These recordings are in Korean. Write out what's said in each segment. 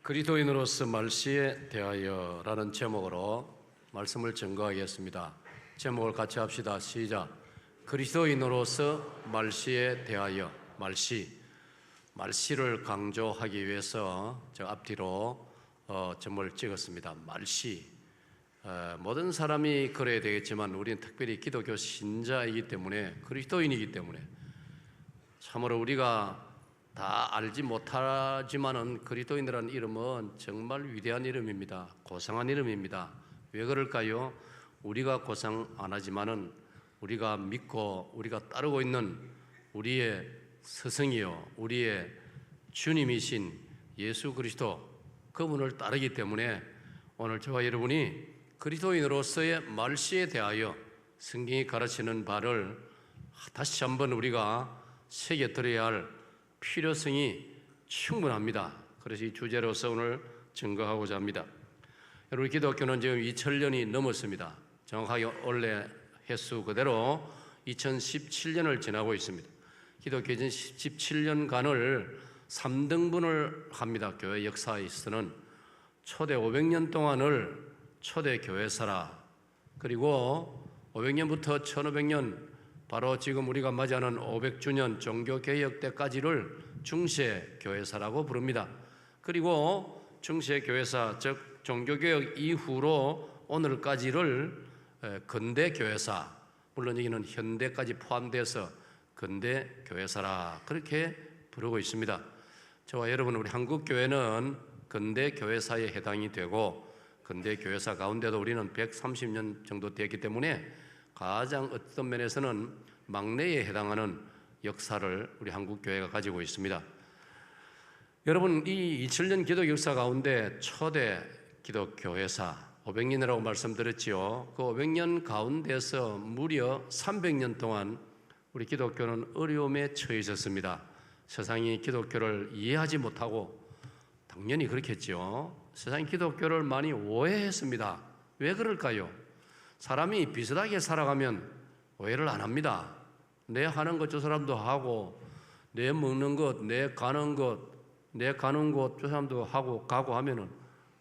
그리스도인으로서 말시에 대하여라는 제목으로 말씀을 증거하겠습니다. 제목을 같이 합시다. 시작. 그리스도인으로서 말시에 대하여. 말시를 강조하기 위해서 제가 앞뒤로 점을 찍었습니다. 말시. 모든 사람이 그래야 되겠지만 우리는 특별히 기독교 신자이기 때문에, 그리스도인이기 때문에 참으로 우리가 다 알지 못하지만은 그리스도인이라는 이름은 정말 위대한 이름입니다. 고상한 이름입니다. 왜 그럴까요? 우리가 고상 안 하지만은 우리가 믿고 우리가 따르고 있는 우리의 스승이요, 우리의 주님이신 예수 그리스도, 그분을 따르기 때문에 오늘 저와 여러분이 그리스도인으로서의 말시에 대하여 성경이 가르치는 바를 다시 한번 우리가 새겨 들어야 할 필요성이 충분합니다. 그래서 이 주제로서 오늘 증거하고자 합니다. 여러분, 기독교는 지금 2000년이 넘었습니다. 정확하게 원래 횟수 그대로 2017년을 지나고 있습니다. 기독교는 17년간을 3등분을 합니다. 교회 역사에 있어서는 초대 500년 동안을 초대 교회사라, 그리고 500년부터 1500년, 바로 지금 우리가 맞이하는 500주년 종교개혁 때까지를 중세교회사라고 부릅니다. 그리고 중세교회사, 즉 종교개혁 이후로 오늘까지를 근대교회사, 물론 여기는 현대까지 포함돼서 근대교회사라 그렇게 부르고 있습니다. 저와 여러분, 우리 한국교회는 근대교회사에 해당이 되고, 근대교회사 가운데도 우리는 130년 정도 되기 때문에 가장 어떤 면에서는 막내에 해당하는 역사를 우리 한국교회가 가지고 있습니다. 여러분, 이 2000년 기독 역사 가운데 초대 기독교회사 500년이라고 말씀드렸지요. 그 500년 가운데서 무려 300년 동안 우리 기독교는 어려움에 처해 있었습니다. 세상이 기독교를 이해하지 못하고, 당연히 그렇겠죠. 세상이 기독교를 많이 오해했습니다. 왜 그럴까요? 사람이 비슷하게 살아가면 오해를 안 합니다. 내 하는 것 저 사람도 하고, 내 먹는 것, 내 가는 곳 저 사람도 하고 가고 하면은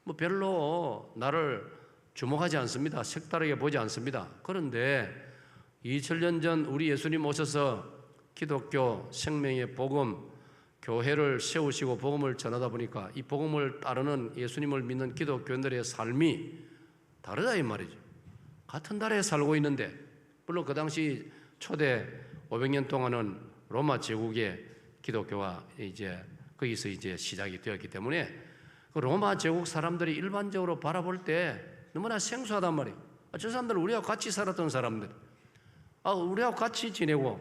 뭐 별로 나를 주목하지 않습니다. 색다르게 보지 않습니다. 그런데 2000년 전 우리 예수님 오셔서 기독교 생명의 복음, 교회를 세우시고 복음을 전하다 보니까 이 복음을 따르는, 예수님을 믿는 기독교인들의 삶이 다르다 이 말이죠. 같은 나라에 살고 있는데, 물론 그 당시 초대 500년 동안은 로마 제국의 기독교가 거기서 시작이 되었기 때문에 그 로마 제국 사람들이 일반적으로 바라볼 때 너무나 생소하단 말이에요. 저 사람들은 우리하고 같이 살았던 사람들, 우리하고 같이 지내고,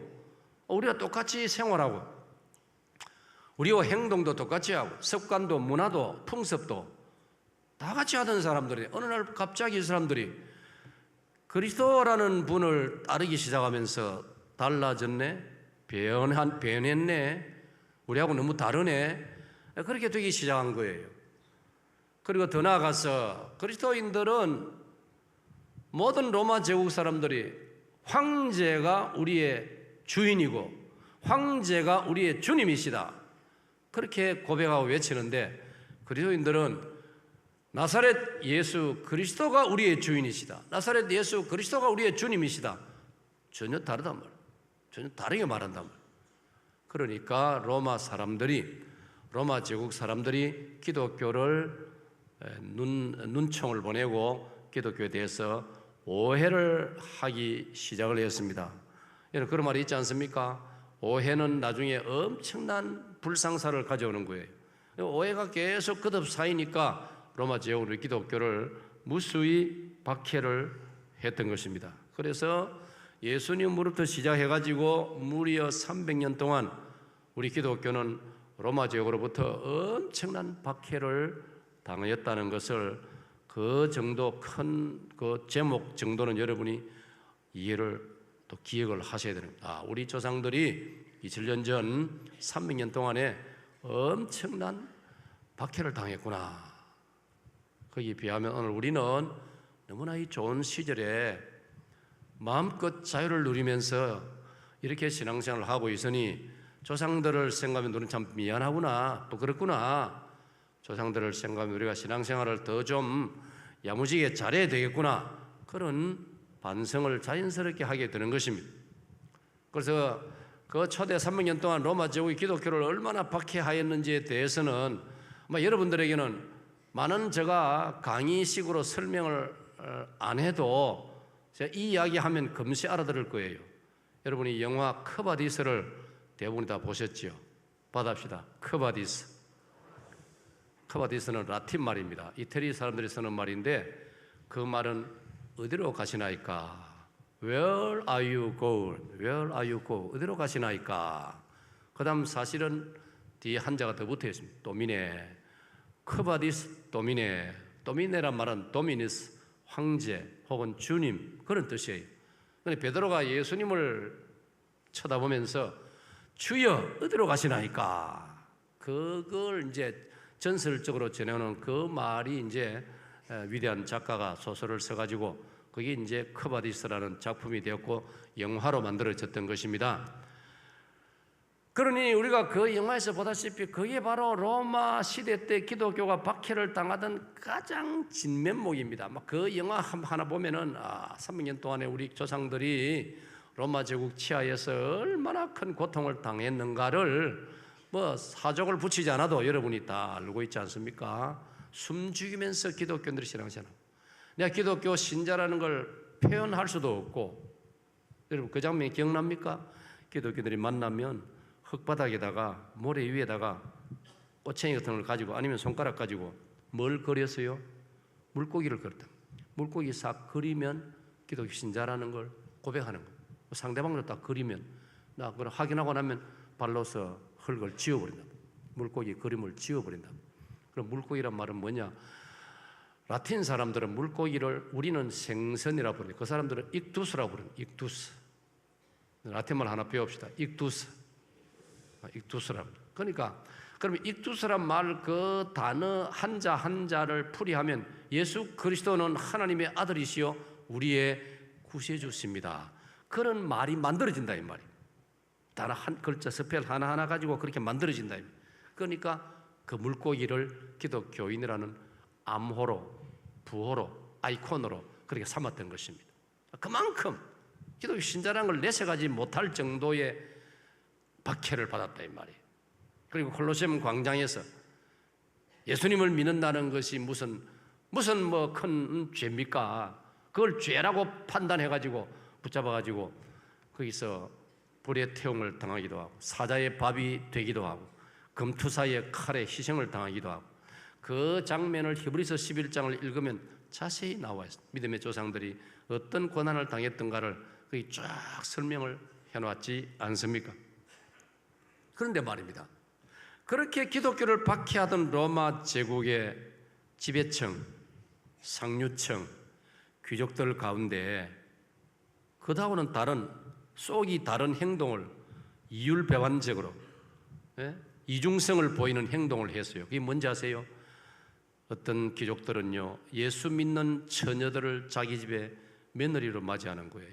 우리가 똑같이 생활하고, 우리와 행동도 똑같이 하고, 습관도 문화도 풍습도 다 같이 하던 사람들이 어느 날 갑자기 이 사람들이 그리스도라는 분을 따르기 시작하면서 달라졌네, 변했네, 우리하고 너무 다르네, 그렇게 되기 시작한 거예요. 그리고 더 나아가서 그리스도인들은 모든 로마 제국 사람들이 황제가 우리의 주인이고 황제가 우리의 주님이시다 그렇게 고백하고 외치는데, 그리스도인들은 나사렛 예수 그리스도가 우리의 주인이시다, 나사렛 예수 그리스도가 우리의 주님이시다, 전혀 다르단 말이에요. 전혀 다르게 말한단 말이에요. 그러니까 로마 제국 사람들이 기독교를 눈총을 보내고 기독교에 대해서 오해를 하기 시작을 했습니다. 여러분, 그런 말이 있지 않습니까? 오해는 나중에 엄청난 불상사를 가져오는 거예요. 오해가 계속 거듭 쌓이니까 로마 제국으로 기독교를 무수히 박해를 했던 것입니다. 그래서 예수님으로부터 시작해가지고 무려 300년 동안 우리 기독교는 로마 제국으로부터 엄청난 박해를 당했다는 것을, 그 정도 큰 그 제목 정도는 여러분이 이해를 또 기억을 하셔야 되는 겁니다. 우리 조상들이 2000년 전 300년 동안에 엄청난 박해를 당했구나. 거기에 비하면 오늘 우리는 너무나 이 좋은 시절에 마음껏 자유를 누리면서 이렇게 신앙생활을 하고 있으니 조상들을 생각하면 너는 참 미안하구나, 또 그렇구나, 조상들을 생각하면 우리가 신앙생활을 더 좀 야무지게 잘해야 되겠구나, 그런 반성을 자연스럽게 하게 되는 것입니다. 그래서 그 초대 300년 동안 로마 제국이 기독교를 얼마나 박해하였는지에 대해서는 여러분들에게는 많은 제가 강의식으로 설명을 안 해도 제가 이 이야기하면 금세 알아들을 거예요. 여러분이 영화 크바디스를 대부분이 다 보셨죠? 받아봅시다. 크바디스. 크바디스는 라틴 말입니다. 이태리 사람들이 쓰는 말인데 그 말은 어디로 가시나이까? Where are you going? Where are you going? 어디로 가시나이까? 그 다음 사실은 뒤에 한자가 더 붙어 있습니다. 도미네. 크바디스 도미네. 도미네란 말은 도미니스, 황제 혹은 주님, 그런 뜻이에요. 그런데 베드로가 예수님을 쳐다보면서 주여 어디로 가시나이까? 그걸 이제 전설적으로 전해오는 그 말이 이제 위대한 작가가 소설을 써가지고 그게 이제 크바디스라는 작품이 되었고 영화로 만들어졌던 것입니다. 그러니 우리가 그 영화에서 보다시피 그게 바로 로마 시대 때 기독교가 박해를 당하던 가장 진면목입니다. 그 영화 하나 보면은 300년 동안에 우리 조상들이 로마 제국 치하에서 얼마나 큰 고통을 당했는가를 사족을 붙이지 않아도 여러분이 다 알고 있지 않습니까? 숨 죽이면서 기독교인들이 신앙생활. 내가 기독교 신자라는 걸 표현할 수도 없고, 여러분 그 장면 기억납니까? 기독교인들이 만나면 흙바닥에다가 모래 위에다가 꼬챙이 같은 걸 가지고 아니면 손가락 가지고 뭘 그렸어요? 물고기를 그렸다. 물고기 싹 그리면 기독교 신자라는 걸 고백하는 거예요. 상대방으로 딱 그리면 나 그걸 확인하고 나면 발로서 흙을 지워버린다. 물고기 그림을 지워버린다. 그럼 물고기란 말은 뭐냐? 라틴 사람들은 물고기를 우리는 생선이라고 부르는데 그 사람들은 익두스라고 부르는 익두스. 라틴 말 하나 배웁시다. 익두스. 익두스라고. 그러니까 그러면 익두스란 말 그 단어 한자 한자를 풀이하면 예수 그리스도는 하나님의 아들이시요 우리의 구세주십니다. 그런 말이 만들어진다 이 말이. 단어 한 글자 스펠 하나하나 가지고 그렇게 만들어진다. 그러니까 그 물고기를 기독교인이라는 암호로, 부호로, 아이콘으로 그렇게 삼았던 것입니다. 그만큼 기독교 신자라는 걸 내세가지 못할 정도의 박해를 받았다 이 말이에요. 그리고 콜로세움 광장에서 예수님을 믿는다는 것이 무슨 큰 죄입니까? 그걸 죄라고 판단해가지고 붙잡아가지고 거기서 불의 태움을 당하기도 하고 사자의 밥이 되기도 하고 금투사의 칼에 희생을 당하기도 하고 그 장면을 히브리서 11장을 읽으면 자세히 나와 있습니다. 믿음의 조상들이 어떤 고난을 당했던가를 거기 쫙 설명을 해놓았지 않습니까? 그런데 말입니다. 그렇게 기독교를 박해하던 로마 제국의 지배층, 상류층, 귀족들 가운데 그다음은 쏙이 다른 행동을 이율배반적으로 이중성을 보이는 행동을 했어요. 그게 뭔지 아세요? 어떤 귀족들은요 예수 믿는 처녀들을 자기 집에 며느리로 맞이하는 거예요.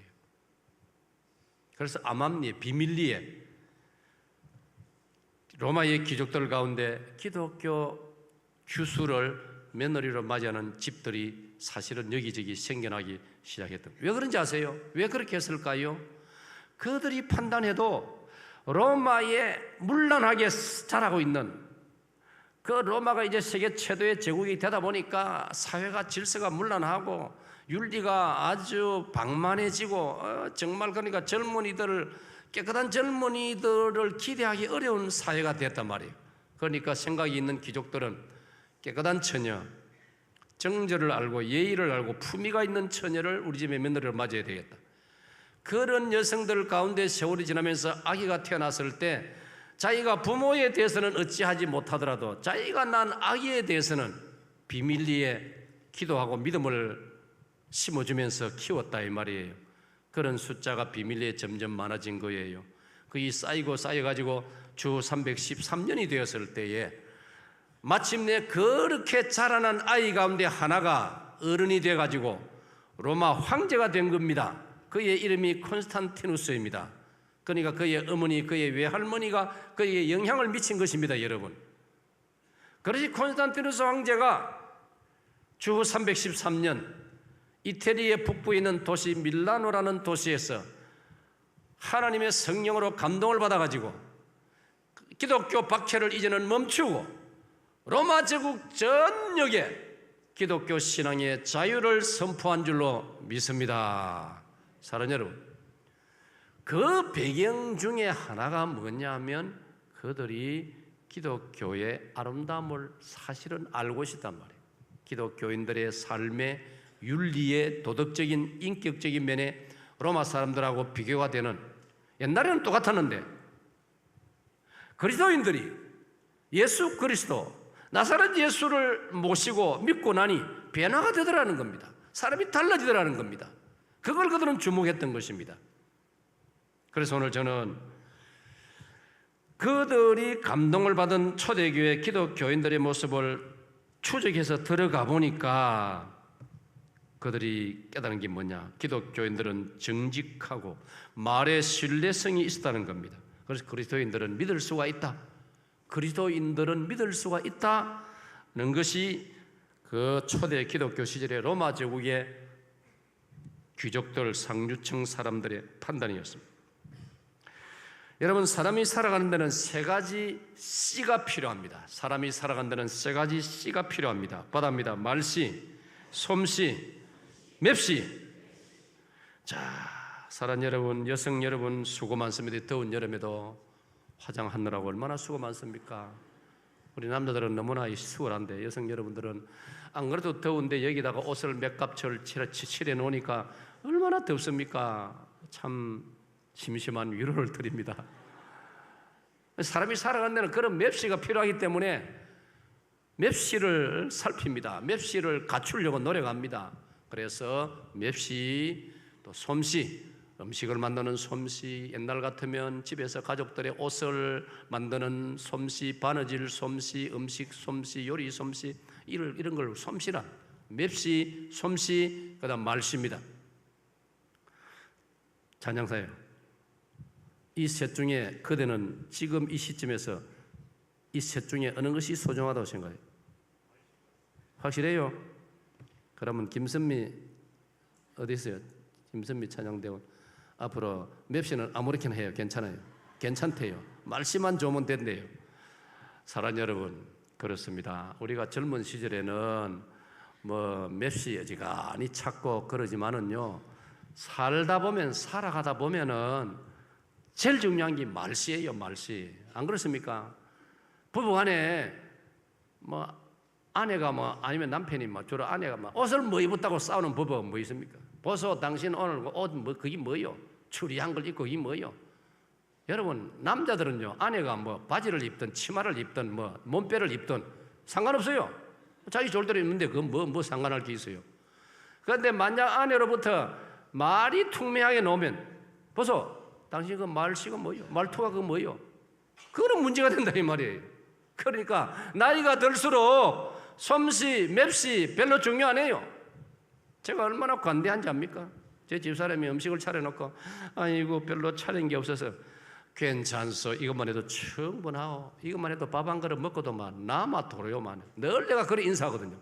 그래서 암암리에 비밀리에 로마의 귀족들 가운데 기독교 규수를 며느리로 맞이하는 집들이 사실은 여기저기 생겨나기 시작했던. 왜 그런지 아세요? 왜 그렇게 했을까요? 그들이 판단해도 로마에 문란하게 자라고 있는 그 로마가 이제 세계 최대의 제국이 되다 보니까 사회가 질서가 문란하고 윤리가 아주 방만해지고 정말 그러니까 깨끗한 젊은이들을 기대하기 어려운 사회가 됐단 말이에요. 그러니까 생각이 있는 귀족들은 깨끗한 처녀, 정절을 알고 예의를 알고 품위가 있는 처녀를 우리 집에 며느리로 맞아야 되겠다. 그런 여성들 가운데 세월이 지나면서 아기가 태어났을 때 자기가 부모에 대해서는 어찌하지 못하더라도 자기가 난 아기에 대해서는 비밀리에 기도하고 믿음을 심어주면서 키웠다 이 말이에요. 그런 숫자가 비밀리에 점점 많아진 거예요. 그게 쌓여가지고 주 313년이 되었을 때에 마침내 그렇게 자라난 아이 가운데 하나가 어른이 돼가지고 로마 황제가 된 겁니다. 그의 이름이 콘스탄티누스입니다. 그러니까 그의 어머니, 그의 외할머니가 그에게 영향을 미친 것입니다, 여러분. 그것이 콘스탄티누스 황제가 주후 313년 이태리의 북부에 있는 도시 밀라노라는 도시에서 하나님의 성령으로 감동을 받아가지고 기독교 박해를 이제는 멈추고 로마 제국 전역에 기독교 신앙의 자유를 선포한 줄로 믿습니다. 사랑하는 여러분, 그 배경 중에 하나가 뭐냐 하면 그들이 기독교의 아름다움을 사실은 알고 있단 말이에요. 기독교인들의 삶의 윤리의 도덕적인 인격적인 면에 로마 사람들하고 비교가 되는, 옛날에는 똑같았는데 그리스도인들이 예수 그리스도 나사렛 예수를 모시고 믿고 나니 변화가 되더라는 겁니다. 사람이 달라지더라는 겁니다. 그걸 그들은 주목했던 것입니다. 그래서 오늘 저는 그들이 감동을 받은 초대교회 기독교인들의 모습을 추적해서 들어가 보니까 그들이 깨달은 게 뭐냐? 기독교인들은 정직하고 말에 신뢰성이 있었다는 겁니다. 그래서 그리스도인들은 믿을 수가 있다. 그리스도인들은 믿을 수가 있다는 것이 그 초대 기독교 시절의 로마 제국의 귀족들, 상류층 사람들의 판단이었습니다. 여러분, 사람이 살아가는 데는 세 가지 씨가 필요합니다. 사람이 살아가는 데는 세 가지 씨가 필요합니다. 바다입니다. 말씨, 솜씨, 맵씨. 자, 사랑하는 여러분, 여성 여러분 수고 많습니다. 더운 여름에도 화장하느라고 얼마나 수고 많습니까? 우리 남자들은 너무나 수월한데 여성 여러분들은 안 그래도 더운데 여기다가 옷을 몇 겹을 칠해 놓으니까 얼마나 덥습니까? 참 심심한 위로를 드립니다. 사람이 살아가는 데는 그런 맵시가 필요하기 때문에 맵시를 살핍니다. 맵시를 갖추려고 노력합니다. 그래서 맵시, 또 솜씨, 음식을 만드는 솜씨, 옛날 같으면 집에서 가족들의 옷을 만드는 솜씨, 바느질 솜씨, 음식 솜씨, 요리 솜씨, 이런 걸 솜씨란, 맵시, 솜씨, 그 다음 말씨입니다. 찬양사예요. 이 셋 중에 그대는 지금 이 시점에서 이 셋 중에 어느 것이 소중하다고 생각해요? 확실해요? 그러면 김선미 어디 있어요? 김선미 찬양대원 앞으로 맵시는 아무렇게나 해요. 괜찮아요. 괜찮대요. 말씨만 좋으면 된대요. 사랑하는 여러분, 그렇습니다. 우리가 젊은 시절에는 뭐 맵시 어지간히 찾고 그러지만은요, 살다 보면, 살아가다 보면은 제일 중요한 게 말씨예요. 말씨. 안 그렇습니까? 부부간에 뭐 아내가 뭐 아니면 남편이 뭐 주로 아내가 뭐 옷을 뭐 입었다고 싸우는 부부가 뭐 있습니까? 보소, 당신 오늘 옷 뭐 그게 뭐요? 추리한 걸 입고 이게 뭐요? 여러분, 남자들은요, 아내가 뭐 바지를 입든 치마를 입든 뭐 몸빼를 입든 상관없어요. 자기 좋을 대로 입는데 그건 뭐 상관할 게 있어요. 그런데 만약 아내로부터 말이 퉁명하게 나오면 보소, 당신 그 말씨가 뭐요? 말투가 그 뭐요? 그거는 문제가 된다 이 말이에요. 그러니까 나이가 들수록 솜씨, 맵씨 별로 중요 안 해요. 제가 얼마나 관대한지 압니까? 제 집사람이 음식을 차려놓고 아이고 별로 차린 게 없어서 괜찮소, 이것만 해도 충분하오, 이것만 해도 밥 한 그릇 먹고도 막 나만 도로요만, 늘 내가 그렇게 인사하거든요.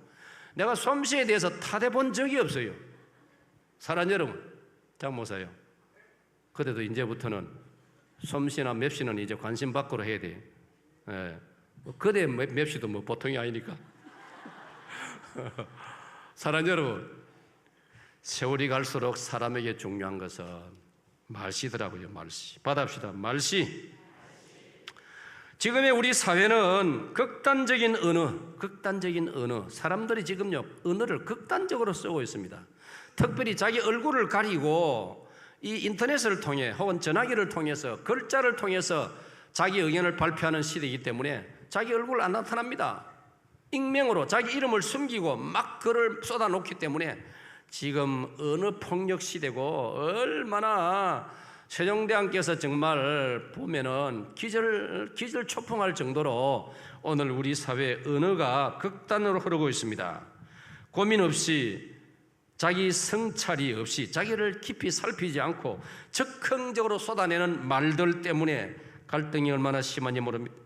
내가 솜씨에 대해서 타대본 적이 없어요. 사랑하는 여러분, 장모사요. 그래도 이제부터는 솜씨나 맵씨는 이제 관심 밖으로 해야 돼요. 예. 그대 맵씨도 뭐 보통이 아니니까. 사랑하는 여러분, 세월이 갈수록 사람에게 중요한 것은 말씨더라고요. 말씨. 받아봅시다. 말씨. 지금의 우리 사회는 극단적인 언어, 사람들이 지금요 언어를 극단적으로 쓰고 있습니다. 특별히 자기 얼굴을 가리고 이 인터넷을 통해 혹은 전화기를 통해서 글자를 통해서 자기 의견을 발표하는 시대이기 때문에 자기 얼굴 안 나타납니다. 익명으로 자기 이름을 숨기고 막 글을 쏟아놓기 때문에 지금 언어 폭력 시대고, 얼마나 세종대왕께서 정말 보면은 기절초풍할 정도로 오늘 우리 사회 언어가 극단으로 흐르고 있습니다. 고민 없이, 자기 성찰이 없이, 자기를 깊이 살피지 않고 즉흥적으로 쏟아내는 말들 때문에 갈등이 얼마나 심한지 모릅니다.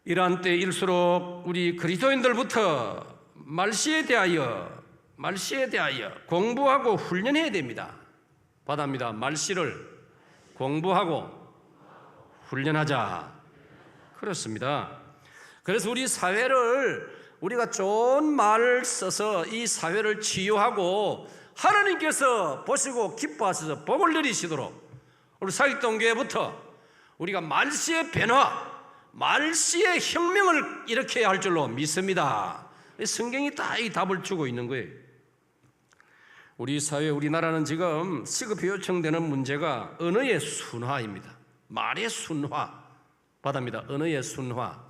이러한 때일수록 우리 그리스도인들부터 말시에 대하여 공부하고 훈련해야 됩니다. 받아합니다. 말시를 공부하고 훈련하자. 그렇습니다. 그래서 우리 사회를 우리가 좋은 말을 써서 이 사회를 치유하고 하나님께서 보시고 기뻐하셔서 복을 내리시도록 우리 사익동교회부터 우리가 말시의 변화, 말시의 혁명을 일으켜야 할 줄로 믿습니다. 성경이 다 이 답을 주고 있는 거예요. 우리 사회, 우리나라는 지금 시급히 요청되는 문제가 언어의 순화입니다. 말의 순화, 받아입니다. 언어의 순화.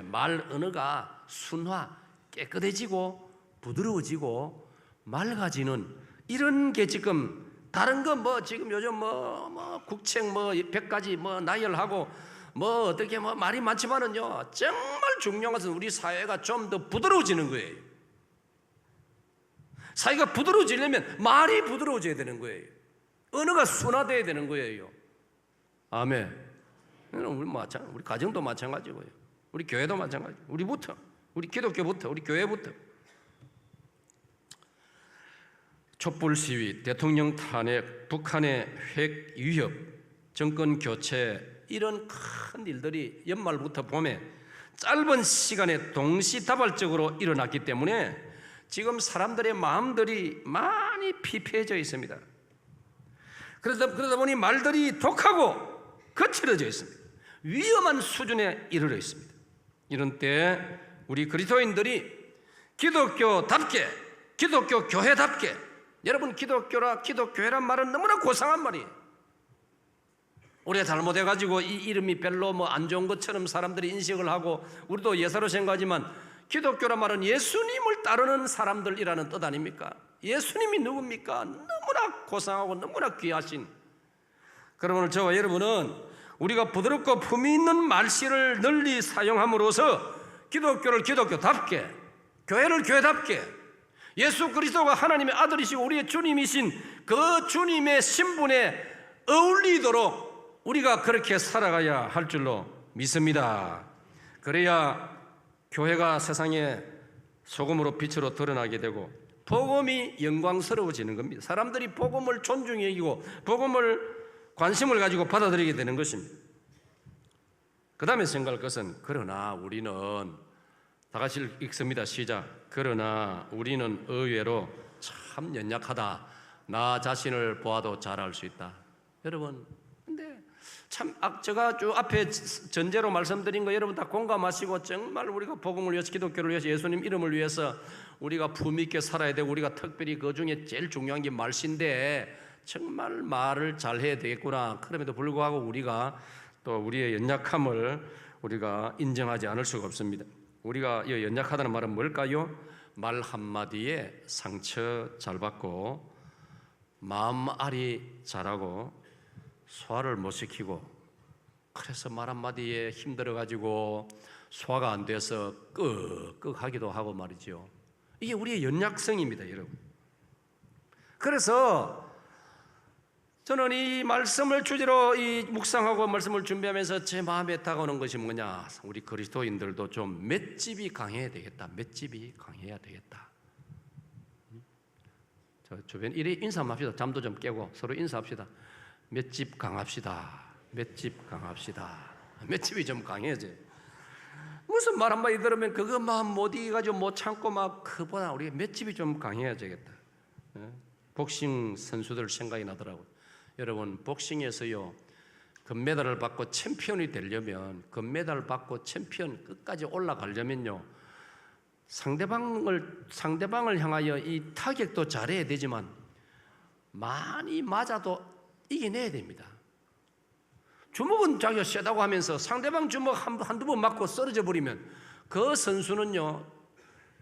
말 언어가 순화, 깨끗해지고 부드러워지고 맑아지는 이런 게 지금 다른 거 지금 요즘 국책 100가지 나열하고 어떻게 말이 많지만은요, 정말 중요한 것은 우리 사회가 좀 더 부드러워지는 거예요. 사회가 부드러워지려면 말이 부드러워져야 되는 거예요. 언어가 순화돼야 되는 거예요. 아멘. 우리 가정도 마찬가지고요. 우리 교회도 마찬가지. 우리부터, 우리 기독교부터, 우리 교회부터. 촛불 시위, 대통령 탄핵, 북한의 핵 위협, 정권 교체, 이런 큰 일들이 연말부터 봄에 짧은 시간에 동시다발적으로 일어났기 때문에 지금 사람들의 마음들이 많이 피폐해져 있습니다. 그러다 보니 말들이 독하고 거칠어져 있습니다. 위험한 수준에 이르러 있습니다. 이런 때 우리 그리스도인들이 기독교답게, 기독교 교회답게, 여러분 기독교회란 말은 너무나 고상한 말이에요. 우리가 잘못해가지고 이 이름이 별로 안 좋은 것처럼 사람들이 인식을 하고 우리도 예사로 생각하지만 기독교란 말은 예수님을 따르는 사람들이라는 뜻 아닙니까? 예수님이 누굽니까? 너무나 고상하고 너무나 귀하신. 그러면 오늘 저와 여러분은 우리가 부드럽고 품위 있는 말씨를 널리 사용함으로써 기독교를 기독교답게, 교회를 교회답게, 예수 그리스도가 하나님의 아들이시고 우리의 주님이신 그 주님의 신분에 어울리도록 우리가 그렇게 살아가야 할 줄로 믿습니다. 그래야 교회가 세상에 소금으로 빛으로 드러나게 되고 복음이 영광스러워지는 겁니다. 사람들이 복음을 존중히 여기고 복음을 관심을 가지고 받아들이게 되는 것입니다. 그 다음에 생각할 것은 그러나 우리는 다 같이 읽습니다. 시작. 그러나 우리는 의외로 참 연약하다. 나 자신을 보아도 잘 알 수 있다. 여러분, 근데 참 제가 쭉 앞에 전제로 말씀드린 거 여러분 다 공감하시고 정말 우리가 복음을 위해서, 기독교를 위해서, 예수님 이름을 위해서 우리가 품위 있게 살아야 되고 우리가 특별히 그 중에 제일 중요한 게 말씨인데 정말 말을 잘 해야 되겠구나. 그럼에도 불구하고 우리가 또 우리의 연약함을 우리가 인정하지 않을 수가 없습니다. 우리가 이 연약하다는 말은 뭘까요? 말 한마디에 상처 잘 받고 마음앓이 잘하고 소화를 못 시키고 그래서 말 한마디에 힘들어가지고 소화가 안 돼서 끄하기도 하고 말이죠. 이게 우리의 연약성입니다, 여러분. 그래서 저는 이 말씀을 주제로 이 묵상하고 말씀을 준비하면서 제 마음에 다가오는 것이 뭐냐, 우리 그리스도인들도 좀 맷집이 강해야 되겠다. 맷집이 강해야 되겠다. 저 주변 이리 인사 한번 합시다. 잠도 좀 깨고 서로 인사합시다. 맷집 강합시다. 맷집 강합시다. 맷집이 좀 강해야지. 무슨 말 한마디 들으면 그거 못 이겨가지고 못 참고 그보다 우리가 맷집이 좀 강해야 되겠다. 복싱 선수들 생각이 나더라고요. 여러분, 복싱에서요, 금메달을 받고 챔피언이 되려면, 금메달을 받고 챔피언 끝까지 올라가려면요, 상대방을 향하여 이 타격도 잘해야 되지만 많이 맞아도 이겨내야 됩니다. 주먹은 자기가 세다고 하면서 상대방 주먹 한두 번 맞고 쓰러져 버리면 그 선수는요,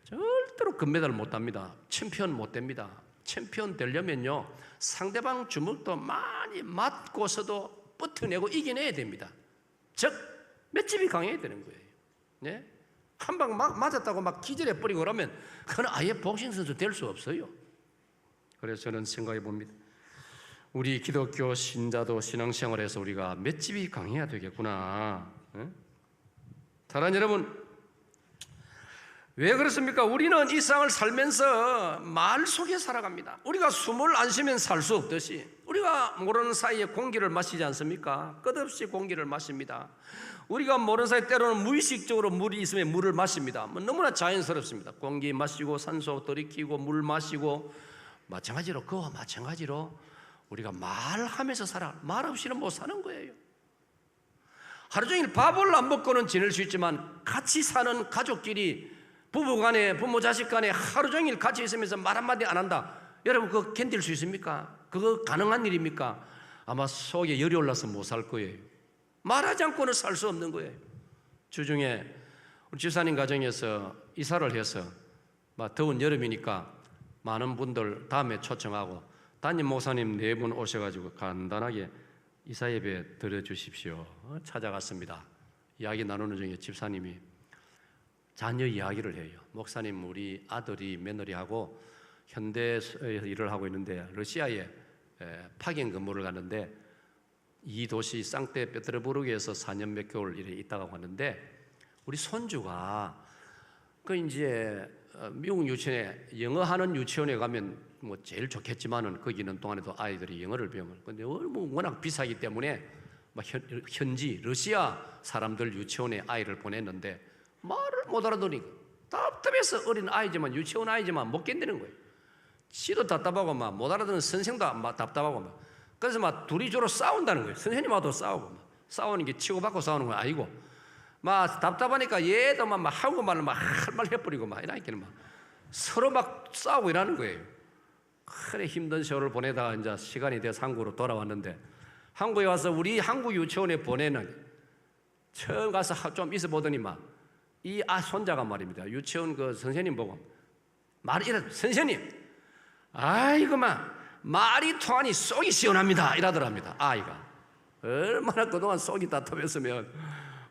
절대로 금메달 못 답니다. 챔피언 못 됩니다. 챔피언 되려면요, 상대방 주먹도 많이 맞고서도 버텨내고 이겨내야 됩니다. 즉 맷집이 강해야 되는 거예요. 네? 한 방 맞았다고 기절해 버리고 그러면 그건 아예 복싱 선수 될 수 없어요. 그래서 저는 생각해 봅니다. 우리 기독교 신자도 신앙생활에서 우리가 맷집이 강해야 되겠구나. 네? 사랑하는 여러분, 왜 그렇습니까? 우리는 이 세상을 살면서 말 속에 살아갑니다. 우리가 숨을 안 쉬면 살 수 없듯이 우리가 모르는 사이에 공기를 마시지 않습니까? 끝없이 공기를 마십니다. 우리가 모르는 사이에 때로는 무의식적으로 물이 있으면 물을 마십니다. 너무나 자연스럽습니다. 공기 마시고 산소 들이키고 물 마시고, 마찬가지로 그와 마찬가지로 우리가 말하면서 살아. 말 없이는 못 사는 거예요. 하루 종일 밥을 안 먹고는 지낼 수 있지만 같이 사는 가족끼리 부부간에 부모 자식간에 하루 종일 같이 있으면서 말 한마디 안 한다. 여러분 그거 견딜 수 있습니까? 그거 가능한 일입니까? 아마 속에 열이 올라서 못 살 거예요. 말하지 않고는 살 수 없는 거예요. 주중에 우리 집사님 가정에서 이사를 해서 더운 여름이니까 많은 분들 다음에 초청하고 담임 목사님 4분 오셔가지고 간단하게 이사 예배 드려주십시오. 찾아갔습니다. 이야기 나누는 중에 집사님이 자녀 이야기를 해요. 목사님, 우리 아들이 며느리하고 현대에서 일을 하고 있는데 러시아에 파견 근무를 갔는데 이 도시 상트페테르부르크에서 4년 몇 개월 일에 있다가 왔는데 우리 손주가 그 이제 미국 유치원에 영어 하는 유치원에 가면 뭐 제일 좋겠지만은 거기 있는 동안에도 아이들이 영어를 배우면 근데 워낙 비싸기 때문에 현지 러시아 사람들 유치원에 아이를 보냈는데 말을 못 알아들으니까 답답해서 어린 아이지만 유치원 아이지만 못 견디는 거예요. 지도 답답하고 막 못 알아듣는 선생도 막 답답하고 막 그래서 막 둘이 주로 싸운다는 거예요. 선생님하고도 싸우고 막 싸우는 게 치고받고 싸우는 건 아니고 막 답답하니까 얘도 막 한국말을 막 할 말 해버리고 막 이러니까 막 서로 막 싸우고 이러는 거예요. 그래 힘든 세월을 보내다가 이제 시간이 돼서 한국으로 돌아왔는데 한국에 와서 우리 한국 유치원에 보내는 처음 가서 좀 있어 보더니 막 이 손자가 말입니다. 유치원 그 선생님 보고 이래 선생님, 아이고 말이 통하니 속이 시원합니다 이러더랍니다. 아이가 얼마나 그동안 속이 답답했으면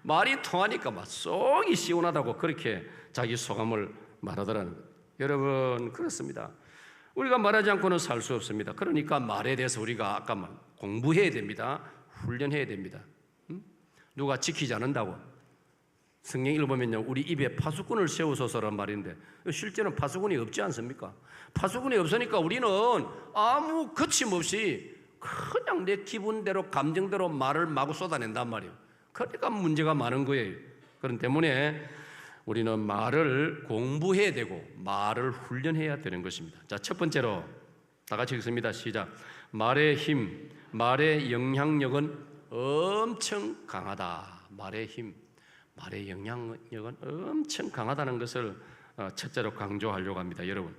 말이 통하니까 막 속이 시원하다고 그렇게 자기 소감을 말하더라는 거예요. 여러분 그렇습니다. 우리가 말하지 않고는 살 수 없습니다. 그러니까 말에 대해서 우리가 아까 공부해야 됩니다. 훈련해야 됩니다. 누가 지키지 않는다고 성경 읽어보면요, 우리 입에 파수꾼을 세우소서란 말인데 실제는 파수꾼이 없지 않습니까? 파수꾼이 없으니까 우리는 아무 거침없이 그냥 내 기분대로 감정대로 말을 마구 쏟아낸단 말이에요. 그러니까 문제가 많은 거예요. 그렇기 때문에 우리는 말을 공부해야 되고 말을 훈련해야 되는 것입니다. 자, 첫 번째로 다 같이 읽습니다. 시작. 말의 힘, 말의 영향력은 엄청 강하다. 말의 힘, 말의 영향력은 엄청 강하다는 것을 첫째로 강조하려고 합니다. 여러분,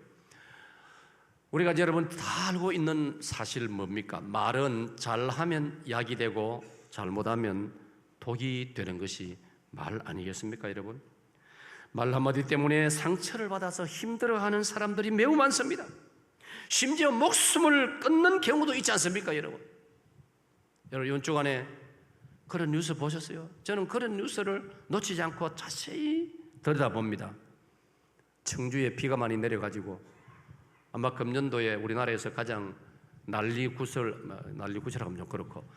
우리가 여러분 다 알고 있는 사실 뭡니까? 말은 잘하면 약이 되고 잘못하면 독이 되는 것이 말 아니겠습니까, 여러분? 말 한마디 때문에 상처를 받아서 힘들어하는 사람들이 매우 많습니다. 심지어 목숨을 끊는 경우도 있지 않습니까, 여러분? 여러분 이번 주간에 그런 뉴스 보셨어요? 저는 그런 뉴스를 놓치지 않고 자세히 들여다봅니다. 청주에 비가 많이 내려가지고 아마 금년도에 우리나라에서 가장 난리구슬이라고 하면 좀 그렇고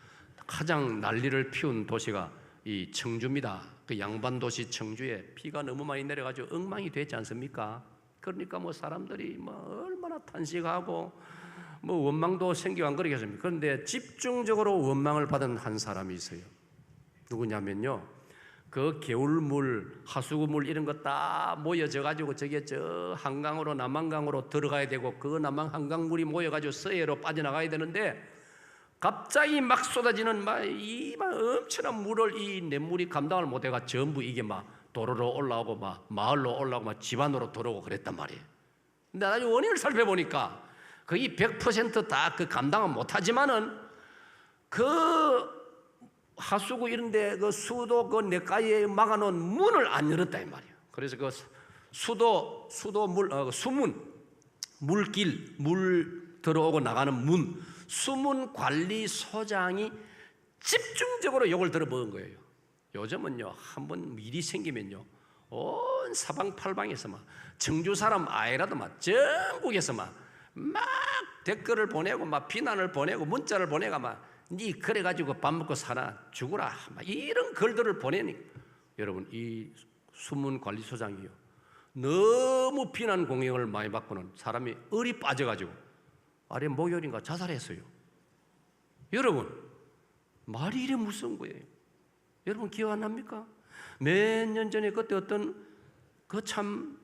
가장 난리를 피운 도시가 이 청주입니다. 그 양반도시 청주에 비가 너무 많이 내려가지고 엉망이 됐지 않습니까? 그러니까 뭐 사람들이 뭐 얼마나 탄식하고 뭐 원망도 생기고 안 그러겠습니까? 그런데 집중적으로 원망을 받은 한 사람이 있어요. 누구냐면요, 그 개울물, 하수구물 이런 거 다 모여져 가지고 저게 저 한강으로 남한강으로 들어가야 되고 그 남한 한강물이 모여 가지고 서해로 빠져나가야 되는데 갑자기 막 쏟아지는 이 엄청난 물을 이 냇물이 감당을 못해가 전부 이게 막 도로로 올라오고 막 마을로 올라오고 막 집 안으로 들어오고 그랬단 말이에요. 근데 나중에 원인을 살펴보니까 거의 100% 다 그 감당은 못하지만은 그 하수구 이런데 그 수도 그 냇가에 막아놓은 문을 안 열었다 이 말이에요. 그래서 그 수문 물길 물 들어오고 나가는 문 수문 관리소장이 집중적으로 욕을 들어먹은 거예요. 요즘은요 한번 일이 생기면요 온 사방팔방에서 막 청주 사람 아니라도 막 전국에서 막 댓글을 보내고 막 비난을 보내고 문자를 보내고 막 니 그래가지고 밥 먹고 사나 죽으라 막 이런 글들을 보내니까 여러분, 이 수문관리소장이요, 너무 비난 공격을 많이 받고는 사람이 얼이 빠져가지고 아래 목요일인가 자살했어요. 여러분, 말이 이래 무서운 거예요. 여러분 기억 안 납니까? 몇 년 전에 그때 어떤 그 참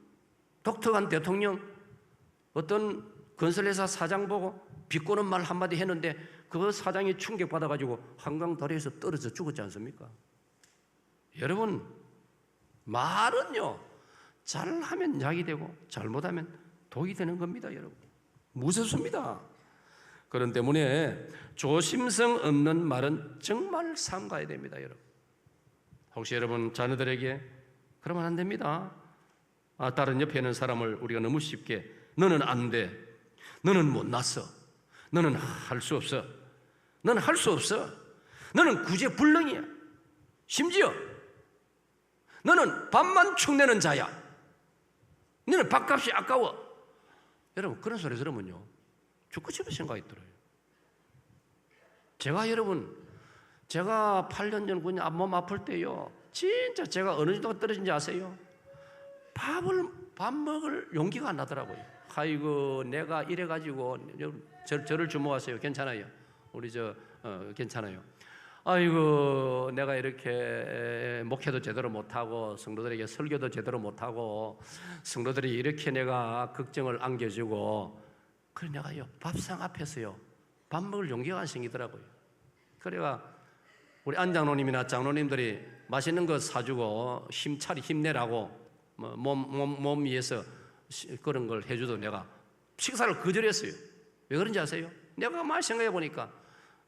독특한 대통령, 어떤 건설회사 사장 보고 비꼬는 말 한마디 했는데 그 사장이 충격받아가지고 한강다리에서 떨어져 죽었지 않습니까? 여러분, 말은요, 잘하면 약이 되고 잘못하면 독이 되는 겁니다. 여러분, 무섭습니다. 그런 때문에 조심성 없는 말은 정말 삼가야 됩니다. 여러분, 혹시 여러분 자녀들에게 그러면 안 됩니다. 다른 옆에 있는 사람을 우리가 너무 쉽게 너는 안 돼, 너는 못났어, 너는 할 수 없어, 너는 할 수 없어, 너는 구제불능이야, 심지어 너는 밥만 축내는 자야, 너는 밥값이 아까워. 여러분, 그런 소리 들으면요 죽고 싶은 생각이 들어요. 제가 8년 전 그냥 몸 아플 때요, 진짜 제가 어느 정도가 떨어진지 아세요? 밥 먹을 용기가 안 나더라고요. 아이고, 내가 이래가지고, 저를 주목하세요. 괜찮아요. 우리 괜찮아요. 아이고, 내가 이렇게 목회도 제대로 못하고 성도들에게 설교도 제대로 못하고 성도들이 이렇게 내가 걱정을 안겨주고, 그래 내가요 밥상 앞에서요 밥 먹을 용기가 안 생기더라고요. 그래가 우리 안장로님이나 장로님들이 맛있는 거 사주고 힘내라고 몸 위해서 그런 걸 해줘도 내가 식사를 거절했어요. 왜 그런지 아세요? 내가 많이 생각해 보니까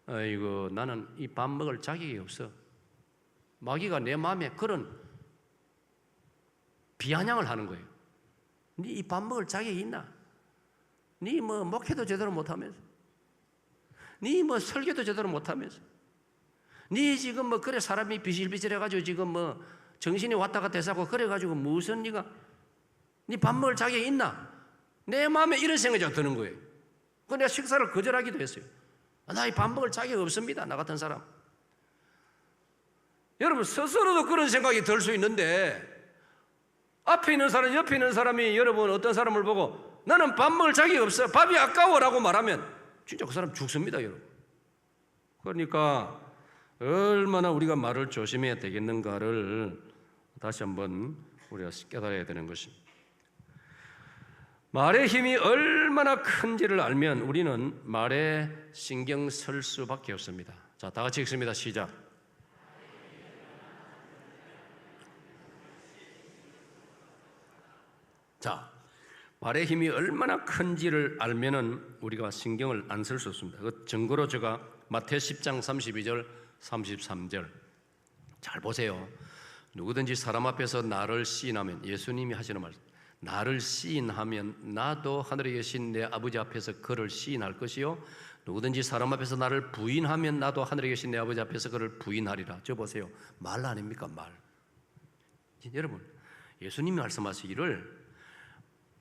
아이고, 나는 이 밥 먹을 자격이 없어. 마귀가 내 마음에 그런 비아냥을 하는 거예요. 네 이 밥 먹을 자격이 있나? 네 뭐 목회도 제대로 못하면서, 네 뭐 설교도 제대로 못하면서, 네 지금 뭐 그래 사람이 비실비실해가지고 지금 뭐 정신이 왔다 갔다 해서 그래가지고 무슨 네가 네 밥 먹을 자격이 있나? 내 마음에 이런 생각이 드는 거예요. 그래서 내가 식사를 거절하기도 했어요. 나 이 밥 먹을 자격이 없습니다. 나 같은 사람. 여러분, 스스로도 그런 생각이 들 수 있는데 앞에 있는 사람, 옆에 있는 사람이 여러분 어떤 사람을 보고 나는 밥 먹을 자격이 없어, 밥이 아까워라고 말하면 진짜 그 사람 죽습니다. 여러분. 그러니까 얼마나 우리가 말을 조심해야 되겠는가를 다시 한번 우리가 깨달아야 되는 것입니다. 말의 힘이 얼마나 큰지를 알면 우리는 말에 신경 쓸 수밖에 없습니다. 자, 다 같이 읽습니다. 시작. 자, 말의 힘이 얼마나 큰지를 알면은 우리가 신경을 안 쓸 수 없습니다. 그 증거로 제가 마태 10장 32절 33절 잘 보세요. 누구든지 사람 앞에서 나를 시인하면, 예수님이 하시는 말씀, 나를 시인하면 나도 하늘에 계신 내 아버지 앞에서 그를 시인할 것이요, 누구든지 사람 앞에서 나를 부인하면 나도 하늘에 계신 내 아버지 앞에서 그를 부인하리라. 저 보세요. 말 아닙니까? 말. 여러분, 예수님이 말씀하시기를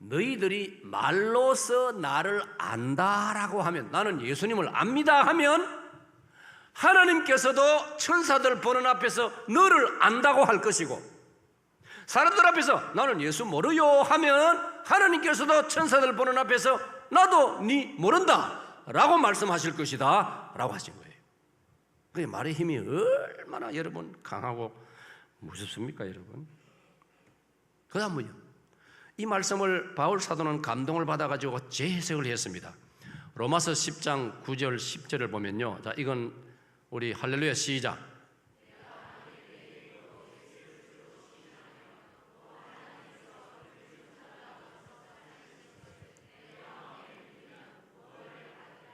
너희들이 말로서 나를 안다라고 하면, 나는 예수님을 압니다 하면 하나님께서도 천사들 보는 앞에서 너를 안다고 할 것이고, 사람들 앞에서 나는 예수 모르요 하면 하나님께서도 천사들 보는 앞에서 나도 네 모른다 라고 말씀하실 것이다 라고 하신 거예요. 그 말의 힘이 얼마나 여러분 강하고 무섭습니까? 여러분, 그 다음은요, 이 말씀을 바울 사도는 감동을 받아가지고 재해석을 했습니다. 로마서 10장 9절 10절을 보면요, 자, 이건 우리 할렐루야 시작.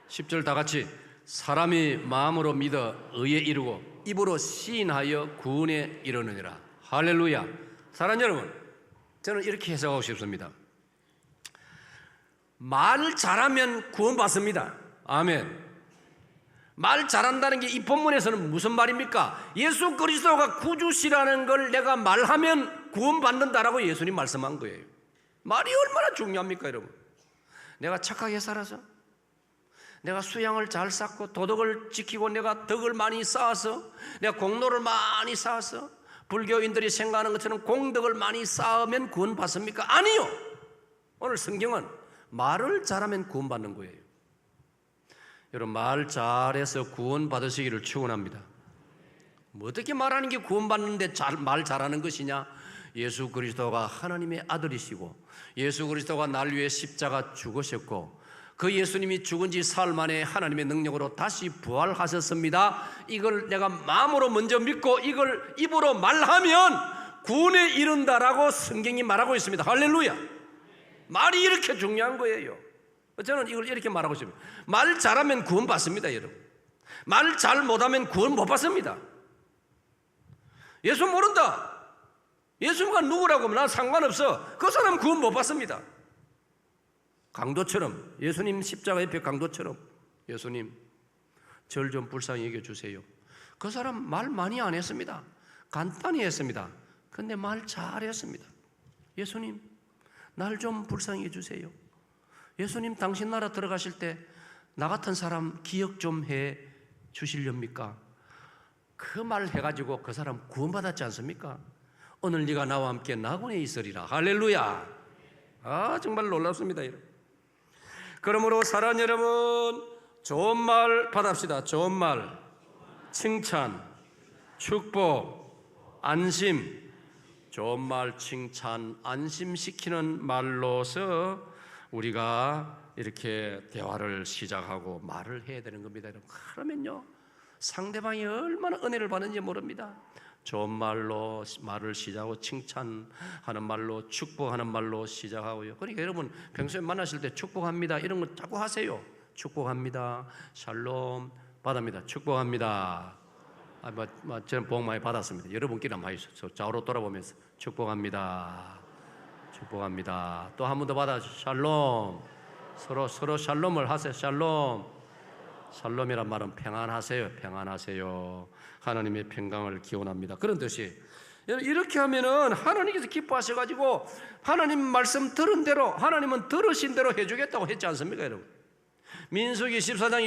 10절 다 같이. 사람이 마음으로 믿어 의에 이르고 입으로 시인하여 구원에 이르느니라. 할렐루야. 사랑하는 여러분, 저는 이렇게 해석하고 싶습니다. 말 잘하면 구원받습니다. 아멘. 말 잘한다는 게 이 본문에서는 무슨 말입니까? 예수 그리스도가 구주시라는 걸 내가 말하면 구원받는다라고 예수님 말씀한 거예요. 말이 얼마나 중요합니까, 여러분? 내가 착하게 살아서, 내가 수양을 잘 쌓고 도덕을 지키고 내가 덕을 많이 쌓아서, 내가 공로를 많이 쌓아서 불교인들이 생각하는 것처럼 공덕을 많이 쌓으면 구원받습니까? 아니요. 오늘 성경은 말을 잘하면 구원받는 거예요. 여러분, 말 잘해서 구원받으시기를 축원합니다. 어떻게 말하는 게 구원받는데 말 잘하는 것이냐? 예수 그리스도가 하나님의 아들이시고 예수 그리스도가 날 위해 십자가 죽으셨고 그 예수님이 죽은 지 사흘 만에 하나님의 능력으로 다시 부활하셨습니다. 이걸 내가 마음으로 먼저 믿고 이걸 입으로 말하면 구원에 이른다라고 성경이 말하고 있습니다. 할렐루야. 말이 이렇게 중요한 거예요. 저는 이걸 이렇게 말하고 싶습니다. 말 잘하면 구원 받습니다, 여러분. 말 잘 못하면 구원 못 받습니다. 예수 모른다. 예수가 누구라고 하면 난 상관없어. 그 사람 구원 못 받습니다. 강도처럼, 예수님 십자가 옆에 강도처럼, 예수님 절 좀 불쌍히 여겨주세요. 그 사람 말 많이 안 했습니다. 간단히 했습니다. 근데 말 잘했습니다. 예수님 날 좀 불쌍히 해주세요. 예수님 당신 나라 들어가실 때 나 같은 사람 기억 좀 해 주시렵니까? 그 말 해가지고 그 사람 구원받았지 않습니까? 오늘 네가 나와 함께 낙원에 있으리라. 할렐루야. 정말 놀랍습니다. 그러므로 사랑하는 여러분, 좋은 말 받읍시다. 좋은 말, 칭찬, 축복, 안심. 좋은 말, 칭찬, 안심시키는 말로서 우리가 이렇게 대화를 시작하고 말을 해야 되는 겁니다. 그러면요, 상대방이 얼마나 은혜를 받는지 모릅니다. 좋은 말로 말을 시작하고 칭찬하는 말로 축복하는 말로 시작하고요. 그러니까 여러분 평소에 만나실 때 축복합니다 이런 거 자꾸 하세요. 축복합니다. 샬롬 받습니다. 축복합니다. 저는 복 많이 받았습니다. 여러분끼리 많이 좌우로 돌아보면서 축복합니다. 축복합니다. 또 한 번 더 받아 샬롬. 서로 샬롬을 하세요. 샬롬. 샬롬이란 말은 평안하세요. 평안하세요. 하나님의 평강을 기원합니다. 그런 뜻이. 이렇게 하면은 하나님께서 기뻐하셔가지고 하나님 말씀 들은 대로 하나님은 들으신 대로 해주겠다고 했지 않습니까, 여러분? 민수기 14장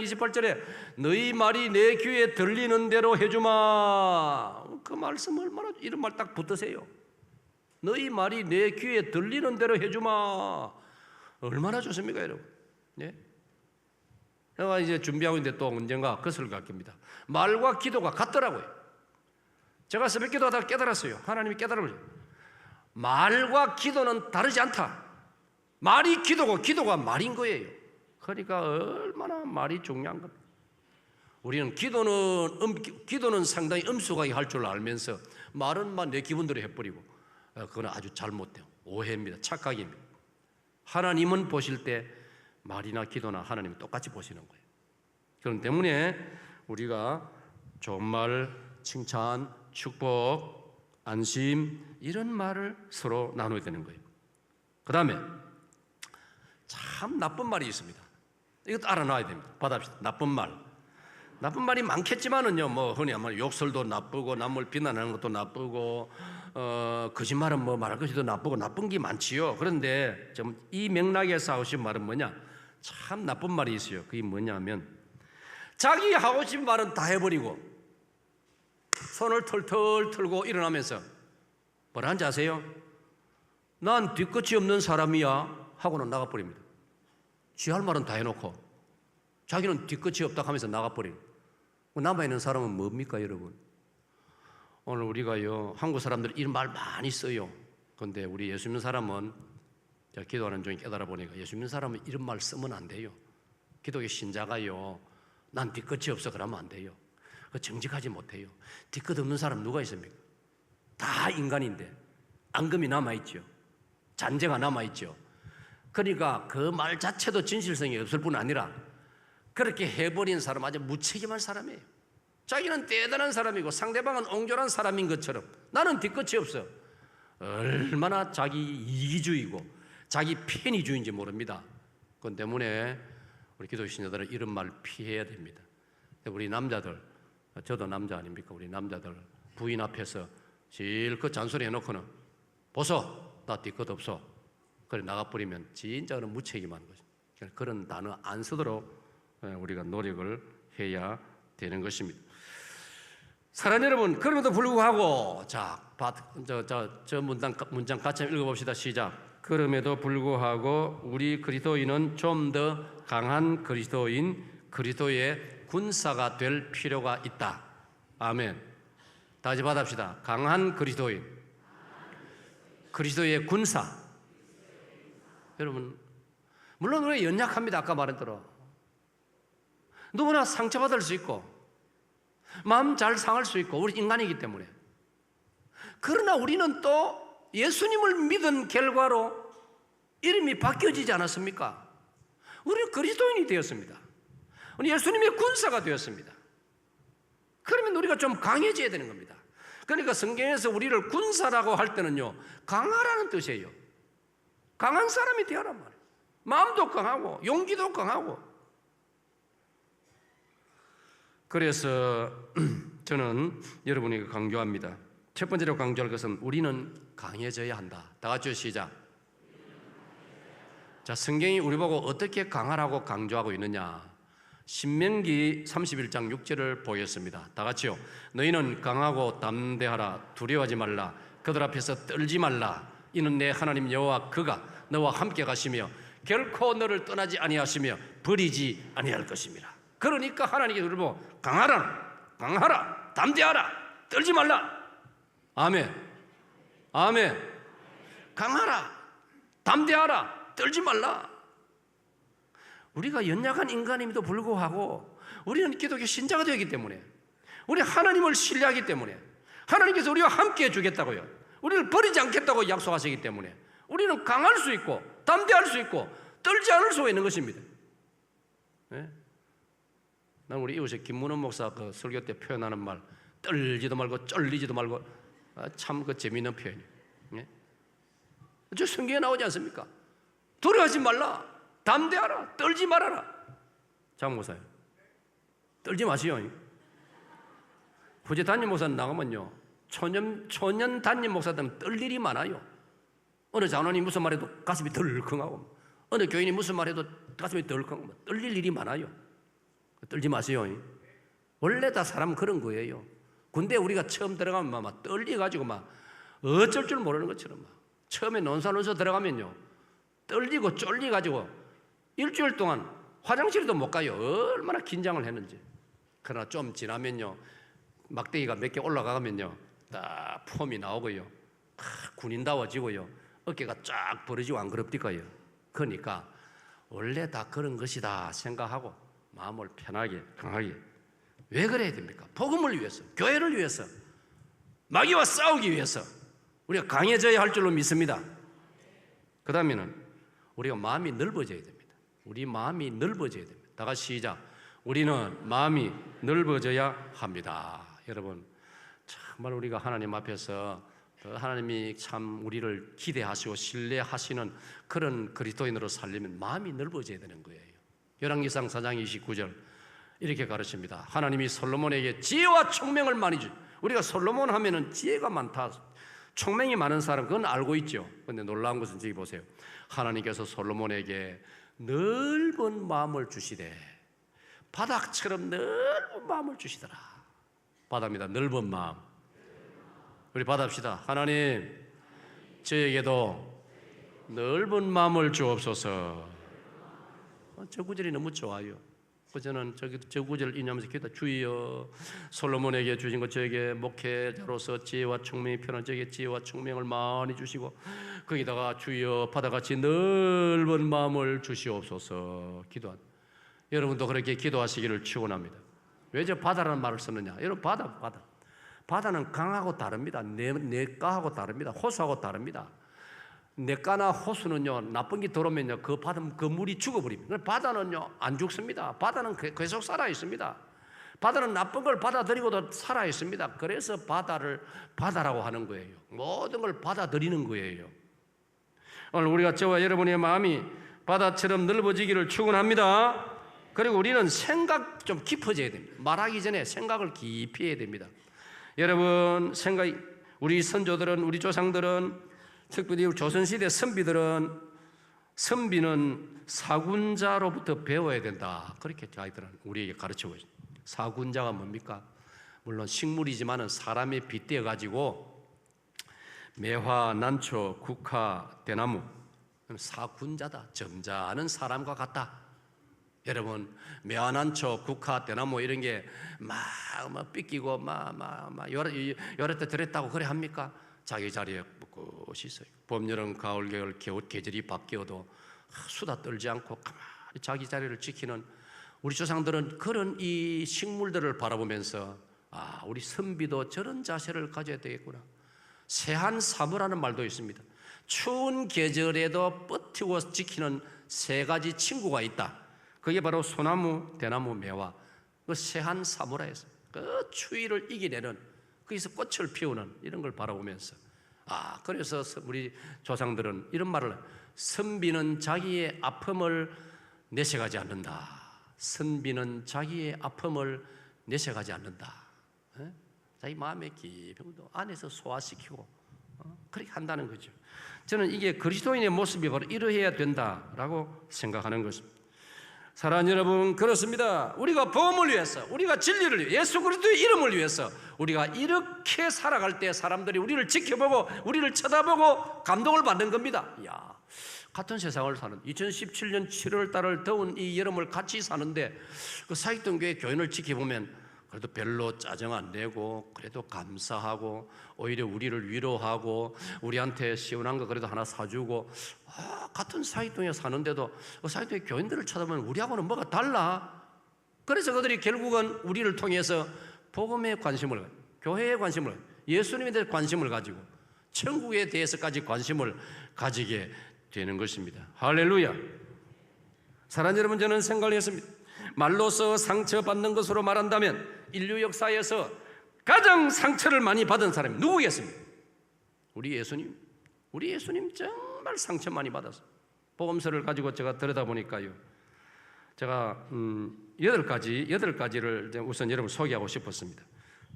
28절에 너희 말이 내 귀에 들리는 대로 해주마. 그 말씀 얼마나 이런 말 딱 붙으세요. 너희 말이 내 귀에 들리는 대로 해주마. 얼마나 좋습니까, 여러분? 예? 제가 이제 준비하고 있는데 또 언젠가 그것을 갖깁니다. 말과 기도가 같더라고요. 제가 새벽 기도하다가 깨달았어요. 하나님이 깨달아버려요. 말과 기도는 다르지 않다. 말이 기도고 기도가 말인 거예요. 그러니까 얼마나 말이 중요한 겁니다. 우리는 기도는 상당히 엄숙하게 할 줄 알면서 말은 내 기분대로 해버리고 그건 아주 잘못된 오해입니다. 착각입니다. 하나님은 보실 때 말이나 기도나 하나님은 똑같이 보시는 거예요. 그렇기 때문에 우리가 좋은 말, 칭찬, 축복, 안심 이런 말을 서로 나눠야 되는 거예요. 그 다음에 참 나쁜 말이 있습니다. 이것도 알아놔야 됩니다. 받아봅시다. 나쁜 말이 많겠지만은요, 흔히 말하면 욕설도 나쁘고 남을 비난하는 것도 나쁘고 거짓말은 말할 것도 나쁘고 나쁜 게 많지요. 그런데 좀 이 맥락에서 하고 싶은 말은 뭐냐? 참 나쁜 말이 있어요. 그게 뭐냐면 자기 하고 싶은 말은 다 해버리고 손을 털털 털고 일어나면서 뭐라 하는지 아세요? 난 뒤끝이 없는 사람이야 하고는 나가버립니다. 지 할 말은 다 해놓고 자기는 뒤끝이 없다 하면서 나가버리는. 남아있는 사람은 뭡니까, 여러분? 오늘 우리가요, 한국 사람들이 이런 말 많이 써요. 그런데 우리 예수 믿는 사람은 제가 기도하는 중에 깨달아 보니까 예수 믿는 사람은 이런 말 쓰면 안 돼요. 기독교 신자가요, 난 뒤끝이 없어 그러면 안 돼요. 그 정직하지 못해요. 뒤끝 없는 사람 누가 있습니까? 다 인간인데 앙금이 남아있죠. 잔재가 남아있죠. 그러니까 그 말 자체도 진실성이 없을 뿐 아니라 그렇게 해버린 사람 아주 무책임한 사람이에요. 자기는 대단한 사람이고 상대방은 옹졸한 사람인 것처럼 나는 뒤끝이 없어. 얼마나 자기 이기주의고 자기 편의주의인지 모릅니다. 그것 때문에 우리 기독교 신자들은 이런 말 피해야 됩니다. 우리 남자들, 저도 남자 아닙니까? 우리 남자들 부인 앞에서 실컷 잔소리 해놓고는 보소, 나 뒤끝 없어. 그래 나가버리면 진짜 그런 무책임한 거죠. 그런 단어 안 쓰도록 우리가 노력을 해야 되는 것입니다. 사랑하는 여러분, 그럼에도 불구하고 저 문장 같이 읽어봅시다. 시작. 그럼에도 불구하고 우리 그리스도인은 좀 더 강한 그리스도의 군사가 될 필요가 있다. 아멘. 다시 받읍시다. 강한 그리스도의 군사. 여러분, 물론 우리 연약합니다. 아까 말한 대로 누구나 상처받을 수 있고 마음 잘 상할 수 있고 우리 인간이기 때문에. 그러나 우리는 또 예수님을 믿은 결과로 이름이 바뀌어지지 않았습니까? 우리는 그리스도인이 되었습니다. 우리 예수님의 군사가 되었습니다. 그러면 우리가 좀 강해져야 되는 겁니다. 그러니까 성경에서 우리를 군사라고 할 때는요, 강하라는 뜻이에요. 강한 사람이 되어란 말이에요. 마음도 강하고 용기도 강하고. 그래서 저는 여러분에게 강조합니다. 첫 번째로 강조할 것은 우리는 강해져야 한다. 다 같이 시작. 자, 성경이 우리 보고 어떻게 강하라고 강조하고 있느냐. 신명기 31장 6절을 보겠습니다. 다 같이요. 너희는 강하고 담대하라. 두려워하지 말라. 그들 앞에서 떨지 말라. 이는 내 하나님 여호와 그가 너와 함께 가시며 결코 너를 떠나지 아니하시며 버리지 아니할 것입니다. 그러니까 하나님께서 우리를 보고 강하라, 담대하라, 떨지 말라. 아멘. 아멘. 강하라, 담대하라, 떨지 말라. 우리가 연약한 인간임에도 불구하고 우리는 기독교 신자가 되었기 때문에, 우리 하나님을 신뢰하기 때문에, 하나님께서 우리와 함께 해주겠다고요, 우리를 버리지 않겠다고 약속하시기 때문에 우리는 강할 수 있고 담대할 수 있고 떨지 않을 수가 있는 것입니다. 네? 난 우리 이웃에 김문원 목사 그 설교 때 표현하는 말, 떨지도 말고 쩔리지도 말고, 참 그 재미있는 표현이에요. 네? 저 성경에 나오지 않습니까? 두려워하지 말라, 담대하라, 떨지 말아라. 장 목사님, 떨지 마시오. 후제 담임 목사 나가면요, 초년 담임 목사들은 떨 일이 많아요. 어느 장로님 무슨 말해도 가슴이 덜컹하고, 어느 교인이 무슨 말해도 가슴이 덜컹하고, 떨릴 일이 많아요. 떨지 마세요. 원래 다 사람 그런 거예요. 군대 우리가 처음 들어가면 막 떨려가지고 막 어쩔 줄 모르는 것처럼, 막 처음에 논산원서 들어가면요, 떨리고 쫄리가지고 일주일 동안 화장실도 못 가요. 얼마나 긴장을 했는지. 그러나 좀 지나면요, 막대기가 몇 개 올라가면요, 딱 폼이 나오고요, 군인다워지고요, 어깨가 쫙 벌어지고 안 그럽니까요? 그러니까 원래 다 그런 것이다 생각하고 마음을 편하게 강하게. 왜 그래야 됩니까? 복음을 위해서, 교회를 위해서, 마귀와 싸우기 위해서 우리가 강해져야 할 줄로 믿습니다. 그 다음에는 우리가 마음이 넓어져야 됩니다. 우리 마음이 넓어져야 됩니다. 다 같이 시작. 우리는 마음이 넓어져야 합니다. 여러분, 정말 우리가 하나님 앞에서 하나님이 참 우리를 기대하시고 신뢰하시는 그런 그리스도인으로 살려면 마음이 넓어져야 되는 거예요. 열왕기상 4장 29절 이렇게 가르칩니다. 하나님이 솔로몬에게 지혜와 총명을 많이 주. 우리가 솔로몬 하면은 지혜가 많다, 총명이 많은 사람, 그건 알고 있죠. 그런데 놀라운 것은 저기 보세요. 하나님께서 솔로몬에게 넓은 마음을 주시되 바닥처럼 넓은 마음을 주시더라. 바다입니다. 넓은 마음. 우리 받읍시다. 하나님, 저에게도 넓은 마음을 주옵소서. 저 구절이 너무 좋아요. 저는 저 구절을 인용하면서 기도합니다. 주여, 솔로몬에게 주신 것 저에게 목회자로서 지혜와 총명이 필요한 저에게 지혜와 총명을 많이 주시고, 거기다가 주여 바다같이 넓은 마음을 주시옵소서. 기도합니다. 여러분도 그렇게 기도하시기를 축원합니다. 왜 저 바다라는 말을 쓰느냐? 여러분, 바다는 강하고 다릅니다. 내과하고 다릅니다. 호수하고 다릅니다. 내과나 호수는요, 나쁜 게 들어오면요, 그 물이 죽어버립니다. 바다는요, 안 죽습니다. 바다는 계속 살아 있습니다. 바다는 나쁜 걸 받아들이고도 살아 있습니다. 그래서 바다를 바다라고 하는 거예요. 모든 걸 받아들이는 거예요. 오늘 우리가 저와 여러분의 마음이 바다처럼 넓어지기를 축원합니다. 그리고 우리는 생각 좀 깊어져야 됩니다. 말하기 전에 생각을 깊이 해야 됩니다. 여러분, 우리 선조들은, 우리 조상들은, 특별히 조선시대 선비는 사군자로부터 배워야 된다. 그렇게 저희들은 우리에게 가르치고 있습니다. 사군자가 뭡니까? 물론 식물이지만은 사람에 빗대어 가지고 매화, 난초, 국화, 대나무, 사군자다. 점잖은 사람과 같다. 여러분, 매화, 난초, 국화, 대나무 이런 게 막 삐끼고 여러 때 들었다고 그래 합니까? 자기 자리에 꿋꿋이 있어요. 봄, 여름, 가을, 겨울, 겨울 계절이 바뀌어도 수다 떨지 않고 가만히 자기 자리를 지키는 우리 조상들은 그런 이 식물들을 바라보면서 우리 선비도 저런 자세를 가져야 되겠구나. 세한사무라는 말도 있습니다. 추운 계절에도 버티고 지키는 세 가지 친구가 있다. 그게 바로 소나무, 대나무, 매화. 그 세한사무라 했어요. 그 추위를 이겨내는, 거기서 꽃을 피우는 이런 걸 바라보면서 그래서 우리 조상들은 이런 말을 해요. 선비는 자기의 아픔을 내세가지 않는다. 선비는 자기의 아픔을 내세가지 않는다. 자기 마음의 기병도 안에서 소화시키고 그렇게 한다는 거죠. 저는 이게 그리스도인의 모습이 바로 이러해야 된다라고 생각하는 것입니다. 사랑하는 여러분, 그렇습니다. 우리가 복음을 위해서, 우리가 진리를 위해, 예수 그리스도의 이름을 위해서 우리가 이렇게 살아갈 때 사람들이 우리를 지켜보고 우리를 쳐다보고 감동을 받는 겁니다. 같은 세상을 사는 2017년 7월 달을 더운 이 여름을 같이 사는데 그 사익동교회 교인을 지켜보면 그래도 별로 짜증 안 내고 그래도 감사하고 오히려 우리를 위로하고 우리한테 시원한 거 그래도 하나 사주고 같은 사익동에 사는데도 그 사익동의 교인들을 쳐다보면 우리하고는 뭐가 달라. 그래서 그들이 결국은 우리를 통해서 복음에 관심을 가지고 교회에 관심을 가지고 예수님에 대해 관심을 가지고 천국에 대해서까지 관심을 가지게 되는 것입니다. 할렐루야. 사랑하는 여러분, 저는 생각을 했습니다. 말로서 상처받는 것으로 말한다면 인류 역사에서 가장 상처를 많이 받은 사람이 누구겠습니까? 우리 예수님. 우리 예수님 정말 상처 많이 받았어요. 복음서를 가지고 제가 들여다보니까요, 제가 8가지를 우선 여러분 소개하고 싶었습니다.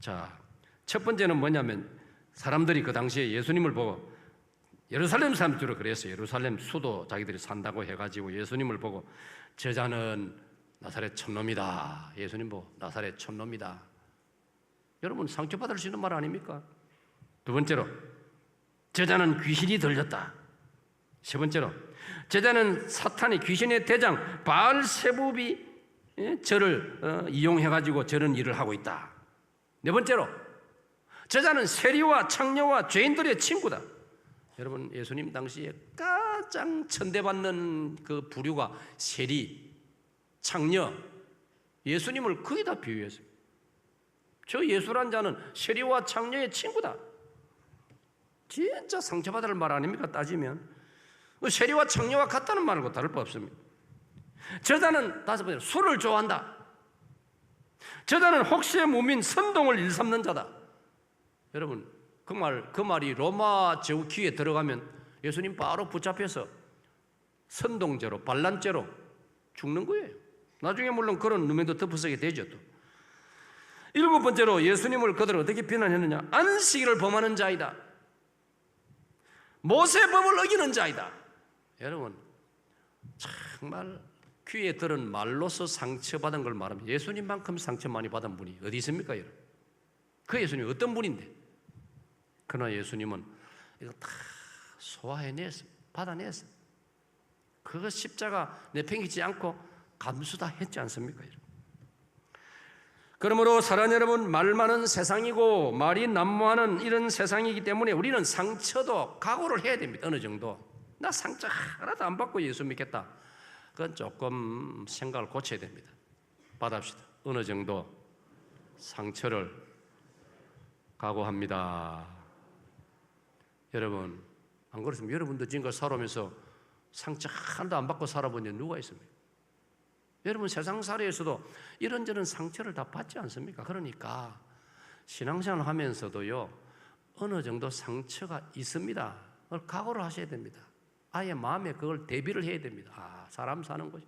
자, 첫 번째는 뭐냐면 사람들이 그 당시에 예수님을 보고, 예루살렘 사람 주로 그랬어요. 예루살렘 수도 자기들이 산다고 해가지고 예수님을 보고 저자는 나사렛 촌놈이다. 예수님 보고 나사렛 촌놈이다. 여러분, 상처받을 수 있는 말 아닙니까? 두 번째로, 저자는 귀신이 들렸다. 세 번째로, 저자는 사탄이 귀신의 대장 바알세부비 저를 이용해가지고 저런 일을 하고 있다. 네 번째로, 저자는 세리와 창녀와 죄인들의 친구다. 여러분, 예수님 당시에 가장 천대받는 그 부류가 세리, 창녀, 예수님을 거의 다 비유했어요. 저 예수란 자는 세리와 창녀의 친구다. 진짜 상처받을 말 아닙니까? 따지면 세리와 창녀와 같다는 말과 다를 바 없습니다. 저자는 다섯 번째, 술을 좋아한다. 저자는 혹시의 무민 선동을 일삼는 자다. 여러분, 그 말이 로마 제국기에 들어가면 예수님 바로 붙잡혀서 선동죄로, 반란죄로 죽는 거예요. 나중에 물론 그런 누명도 덮어서게 되죠. 또 일곱 번째로, 예수님을 그들은 어떻게 비난했느냐? 안식일을 범하는 자이다. 모세법을 어기는 자이다. 여러분, 정말 귀에 들은 말로서 상처받은 걸 말하면 예수님만큼 상처 많이 받은 분이 어디 있습니까? 여러분, 그 예수님이 어떤 분인데? 그러나 예수님은 이거 다 소화해냈어, 받아냈어. 그거 십자가 내팽개치지 않고 감수 다 했지 않습니까? 여러분? 그러므로 사랑하는 여러분, 말 많은 세상이고 말이 난무하는 이런 세상이기 때문에 우리는 상처도 각오를 해야 됩니다. 어느 정도. 나 상처 하나도 안 받고 예수 믿겠다. 그건 조금 생각을 고쳐야 됩니다. 받읍시다. 어느 정도 상처를 각오합니다. 여러분, 안 그렇습니까? 여러분도 지금까지 살아오면서 상처 하나도 안 받고 살아본 적 누가 있습니까? 여러분, 세상살이에서도 이런저런 상처를 다 받지 않습니까? 그러니까 신앙생활 하면서도요, 어느 정도 상처가 있습니다. 그걸 각오를 하셔야 됩니다. 아예 마음에 그걸 대비를 해야 됩니다. 사람 사는 것이.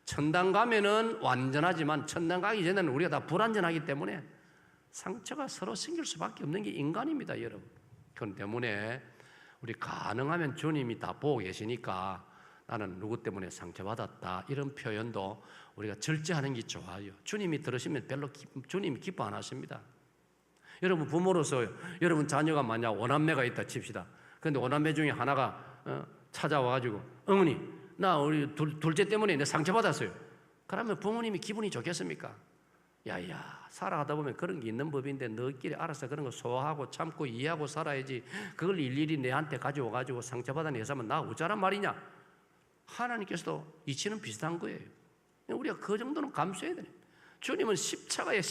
천당 가면은 완전하지만 천당 가기 전에는 우리가 다 불완전하기 때문에 상처가 서로 생길 수밖에 없는 게 인간입니다, 여러분. 그렇기 때문에 우리 가능하면 주님이 다 보고 계시니까 나는 누구 때문에 상처받았다, 이런 표현도 우리가 절제하는 게 좋아요. 주님이 들으시면 별로 주님이 기뻐 안 하십니다. 여러분 부모로서 여러분 자녀가 만약 오남매가 있다 칩시다. 그런데 오남매 중에 하나가 찾아와가지고 어머니 나 우리 둘째 때문에 내 상처받았어요. 그러면 부모님이 기분이 좋겠습니까? 야야 살아가다 보면 그런 게 있는 법인데 너희끼리 알아서 그런 거 소화하고 참고 이해하고 살아야지 그걸 일일이 내한테 가져와가지고 상처받은 회사면 나 어쩌란 말이냐. 하나님께서도 이치는 비슷한 거예요. 우리가 그 정도는 감수해야 돼요. 주님은 십자가의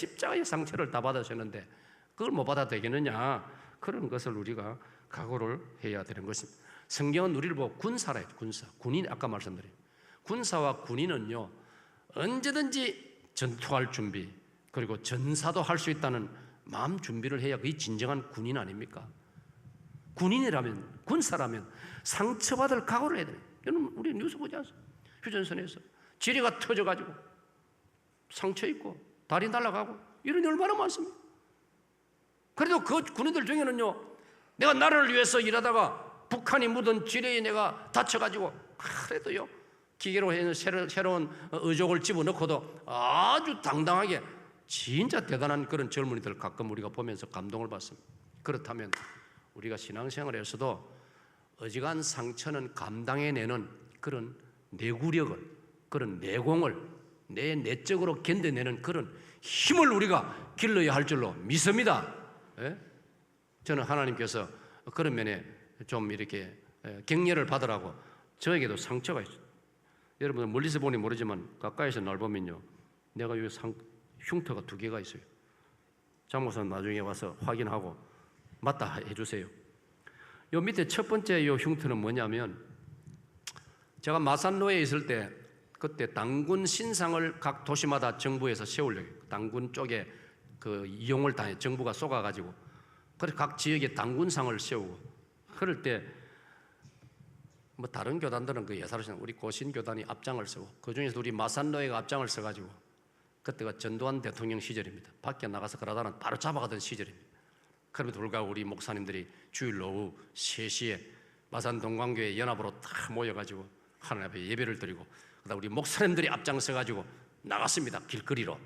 상처를 다 받으셨는데 그걸 못 받아도 되겠느냐. 그런 것을 우리가 각오를 해야 되는 것입니다. 성경은 우리를 보고 군사라 해요. 군인 아까 말씀드린 군사와 군인은요 언제든지 전투할 준비 그리고 전사도 할 수 있다는 마음 준비를 해야 그게 진정한 군인 아닙니까? 군인이라면 군사라면 상처받을 각오를 해야 돼요. 여러분 우리 뉴스 보지 않습니까? 휴전선에서 지뢰가 터져가지고 상처 입고 다리 날아가고 이런 게 얼마나 많습니까? 그래도 그 군인들 중에는요 내가 나라를 위해서 일하다가 북한이 묻은 지뢰에 내가 다쳐가지고 그래도요 기계로 해서 새로운 의족을 집어넣고도 아주 당당하게 진짜 대단한 그런 젊은이들 가끔 우리가 보면서 감동을 받습니다. 그렇다면 우리가 신앙생활에서도 어지간한 상처는 감당해내는 그런 내구력을 그런 내공을 내 내적으로 견뎌내는 그런 힘을 우리가 길러야 할 줄로 믿습니다. 예? 저는 하나님께서 그런 면에 좀 이렇게 격려를 받으라고 저에게도 상처가 있어요. 여러분 멀리서 보니 모르지만 가까이서 날 보면요 내가 여기 흉터가 2개가 있어요. 장모사 나중에 와서 확인하고 맞다 해주세요. 요 밑에 첫 번째 요 흉터는 뭐냐면 제가 마산로에 있을 때 그때 당군 신상을 각 도시마다 정부에서 세우려고 당군 쪽에 그 이용을 당해 정부가 쏘가가지고 그래서 각 지역에 당군상을 세우고 그럴 때 뭐 다른 교단들은 그 예사로 우리 고신교단이 앞장을 서고 그 중에서 우리 마산로회가 앞장을 서가지고 그때가 전두환 대통령 시절입니다. 밖에 나가서 그러다는 바로 잡아가던 시절입니다. 그럼에도 불구하고 우리 목사님들이 주일 오후 3시에 마산 동광교회 연합으로 다 모여가지고 하나님 앞에 예배를 드리고 그다음 우리 목사님들이 앞장서가지고 나갔습니다. 길거리로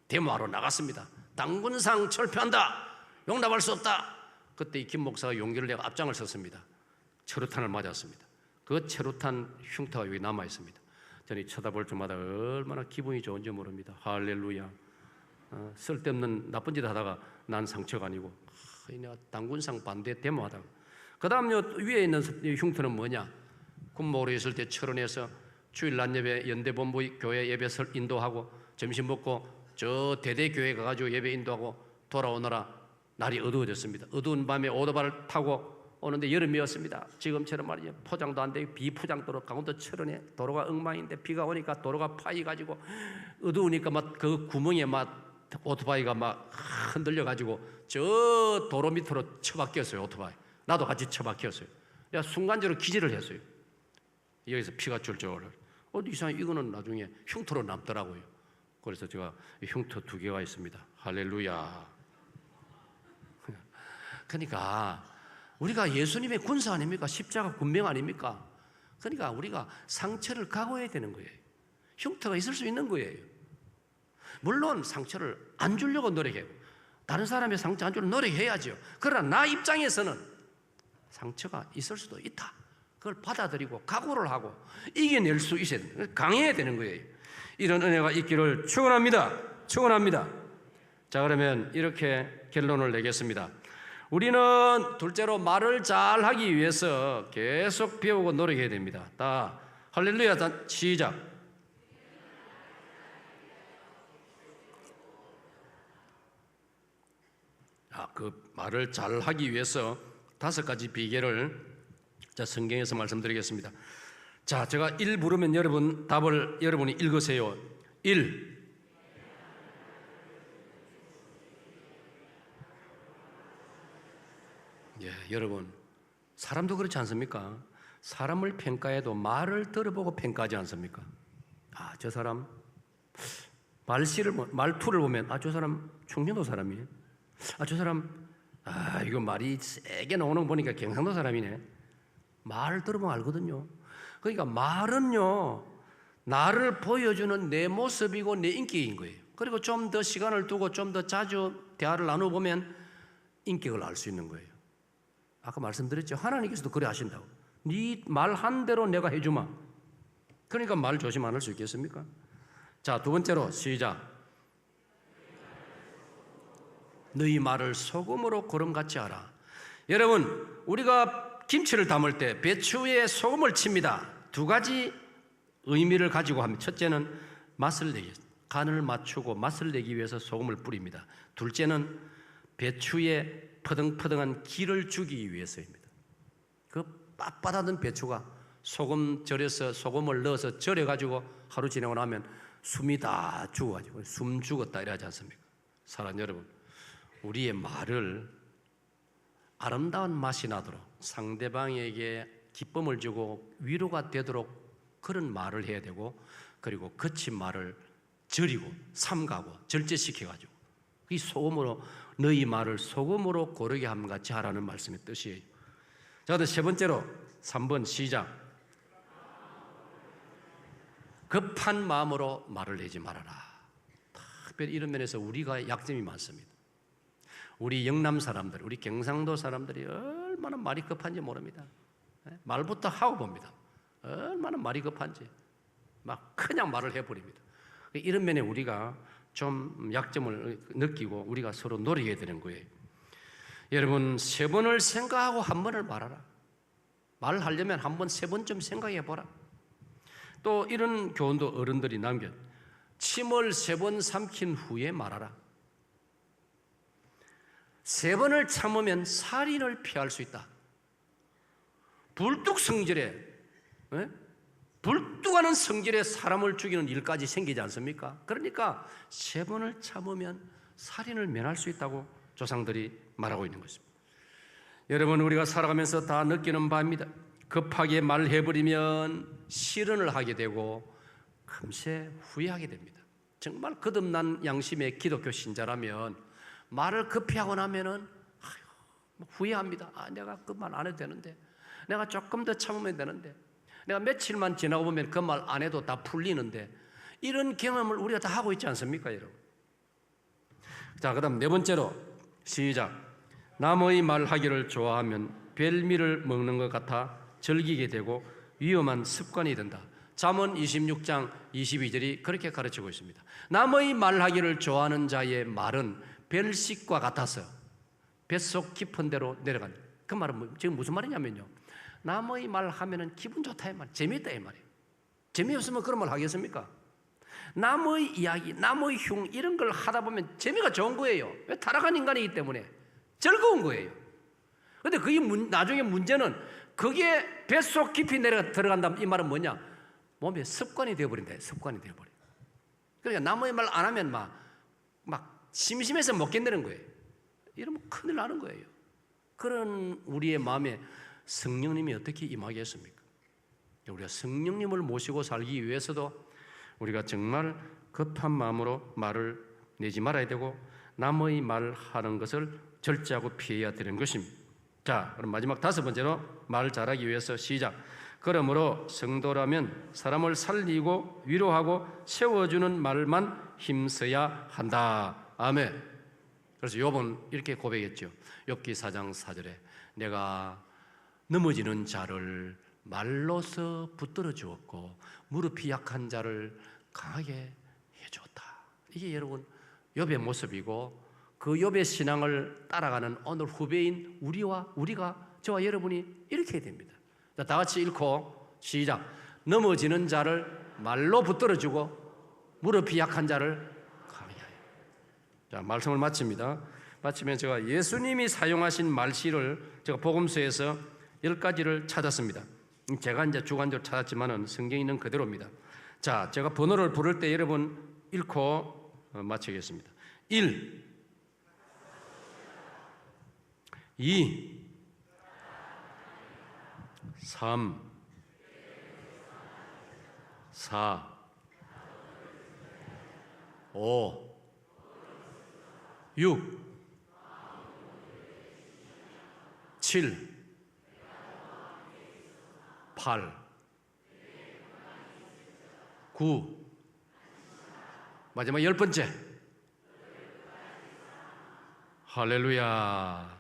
데모하러 나갔습니다. 당군상 철폐한다. 용납할 수 없다. 그때 이 김 목사가 용기를 내고 앞장을 섰습니다. 체류탄을 맞았습니다. 그 체류탄 흉터가 여기 남아 있습니다. 저는 쳐다볼 때마다 얼마나 기분이 좋은지 모릅니다. 할렐루야. 쓸데없는 나쁜 짓 하다가 난 상처가 아니고 내가 당군상 반대 데모하다가 그 다음 위에 있는 흉터는 뭐냐. 군목으로 있을 때 철원에서 주일 낮 예배 연대본부 교회 예배설 인도하고 점심 먹고 저 대대교회 가가지고 예배 인도하고 돌아오느라 날이 어두워졌습니다. 어두운 밤에 오토바이를 타고 오는데 여름이었습니다. 지금처럼 말이죠. 포장도 안 되고 비포장도로 강원도 철원에 도로가 엉망인데 비가 오니까 도로가 파이가지고 어두우니까 막 그 구멍에 막 오토바이가 막 흔들려가지고 저 도로 밑으로 처박혔어요. 오토바이. 나도 같이 처박혔어요. 야 순간적으로 기절을 했어요. 여기서 피가 줄줄. 이상해. 이거는 나중에 흉터로 남더라고요. 그래서 제가 흉터 2개가 있습니다. 할렐루야. 그러니까 우리가 예수님의 군사 아닙니까? 십자가 군명 아닙니까? 그러니까 우리가 상처를 각오해야 되는 거예요. 흉터가 있을 수 있는 거예요. 물론 상처를 안 주려고 노력해요. 다른 사람의 상처 안 주려고 노력해야죠. 그러나 나 입장에서는 상처가 있을 수도 있다. 그걸 받아들이고 각오를 하고 이겨낼 수 있어야 돼요. 강해야 되는 거예요. 이런 은혜가 있기를 축원합니다. 축원합니다. 자, 그러면 이렇게 결론을 내겠습니다. 우리는 둘째로 말을 잘하기 위해서 계속 배우고 노력해야 됩니다. 다 할렐루야. 시작. 그 말을 잘하기 위해서 5가지 비결을 성경에서 말씀드리겠습니다. 자, 제가 1 부르면 여러분이 읽으세요. 1. 예, 여러분 사람도 그렇지 않습니까? 사람을 평가해도 말을 들어보고 평가하지 않습니까? 저 사람 말투를 보면 저 사람 충청도 사람이네. 저 사람 이거 말이 세게 나오는 거 보니까 경상도 사람이네. 말 들어보면 알거든요. 그러니까 말은요 나를 보여주는 내 모습이고 내 인격인 거예요. 그리고 좀 더 시간을 두고 좀 더 자주 대화를 나눠보면 인격을 알 수 있는 거예요. 아까 말씀드렸죠. 하나님께서도 그래 하신다고. 네 말한 대로 내가 해주마. 그러니까 말 조심 안 할 수 있겠습니까? 자, 두 번째로 시작. 너희 말을 소금으로 거름같이 하라. 여러분, 우리가 김치를 담을 때 배추에 소금을 칩니다. 두 가지 의미를 가지고 합니다. 첫째는 맛을 내기, 간을 맞추고 맛을 내기 위해서 소금을 뿌립니다. 둘째는 배추에 퍼덩퍼덩한 기를 주기 위해서입니다. 그 빳빳하던 배추가 소금 절여서 소금을 넣어서 절여가지고 하루 지나고 나면 숨이 다 죽어가지고 숨 죽었다 이러지 않습니까? 사랑하는 여러분, 우리의 말을 아름다운 맛이 나도록 상대방에게 기쁨을 주고 위로가 되도록 그런 말을 해야 되고, 그리고 거친 말을 절이고 삼가고 절제시켜가지고 이 소금으로 너희 말을 소금으로 고르게 함 같이 하라는 말씀의 뜻이에요. 자, 그다음 세 번째로 3번 시작. 급한 마음으로 말을 내지 말아라. 특별히 이런 면에서 우리가 약점이 많습니다. 우리 영남 사람들, 우리 경상도 사람들이 얼마나 말이 급한지 모릅니다. 말부터 하고 봅니다. 얼마나 말이 급한지 막 그냥 말을 해버립니다. 이런 면에 우리가 좀 약점을 느끼고 우리가 서로 노력해야 되는 거예요. 여러분, 3번을 생각하고 1번을 말하라. 말하려면 1번, 3번쯤 생각해 보라. 또 이런 교훈도 어른들이 남겨. 침을 3번 삼킨 후에 말하라. 3번을 참으면 살인을 피할 수 있다. 불뚝성질에, 불뚝하는 성질에 사람을 죽이는 일까지 생기지 않습니까? 그러니까 3번을 참으면 살인을 면할 수 있다고 조상들이 말하고 있는 것입니다. 여러분, 우리가 살아가면서 다 느끼는 바입니다. 급하게 말해버리면 실언을 하게 되고 금세 후회하게 됩니다. 정말 거듭난 양심의 기독교 신자라면 말을 급히 하고 나면은 후회합니다. 내가 그 말 안 해도 되는데, 내가 조금 더 참으면 되는데, 내가 며칠만 지나고 보면 그 말 안 해도 다 풀리는데, 이런 경험을 우리가 다 하고 있지 않습니까, 여러분? 자, 그다음 4번째로 시작. 남의 말하기를 좋아하면 별미를 먹는 것 같아 즐기게 되고 위험한 습관이 된다. 잠언 26장 22절이 그렇게 가르치고 있습니다. 남의 말하기를 좋아하는 자의 말은 별식과 같아서 뱃속 깊은 데로 내려간다. 그 말은 지금 무슨 말이냐면요, 남의 말하면은 기분 좋다 이 말, 재미있다 이 말이에요. 재미없으면 그런 말 하겠습니까? 남의 이야기, 남의 흉 이런 걸 하다 보면 재미가 좋은 거예요. 왜? 타락한 인간이기 때문에 즐거운 거예요. 그런데 그게 나중에 문제는 그게 뱃속 깊이 들어간다면 이 말은 뭐냐? 몸에 습관이 되어버린다. 습관이 되어버려. 그러니까 남의 말 안 하면 막 심심해서 못 견디는 거예요. 이러면 큰일 나는 거예요. 그런 우리의 마음에 성령님이 어떻게 임하겠습니까? 우리가 성령님을 모시고 살기 위해서도 우리가 정말 급한 마음으로 말을 내지 말아야 되고 남의 말하는 것을 절제하고 피해야 되는 것입니다. 자, 그럼 마지막 5번째로 말 잘하기 위해서 시작. 그러므로 성도라면 사람을 살리고 위로하고 세워주는 말만 힘써야 한다. 아멘. 그래서 욥은 이렇게 고백했죠. 욥기 4장 4절에 내가 넘어지는 자를 말로서 붙들어 주었고 무릎이 약한 자를 강하게 해주었다. 이게 여러분 욥의 모습이고 그 욥의 신앙을 따라가는 오늘 후배인 우리가 저와 여러분이 이렇게 해야 됩니다. 자, 다 같이 읽고 시작. 넘어지는 자를 말로 붙들어 주고 무릎이 약한 자를 강하게 하여. 자, 말씀을 마칩니다. 마치면 제가 예수님이 사용하신 말씨를 제가 복음서에서 10가지를 찾았습니다. 제가 이제 주관적으로 찾았지만은 성경에 있는 그대로입니다. 자, 제가 번호를 부를 때 여러분 읽고 마치겠습니다. 1, 2, 3, 4, 5, 6, 7, 8, 9, 마지막 10번째. 할렐루야.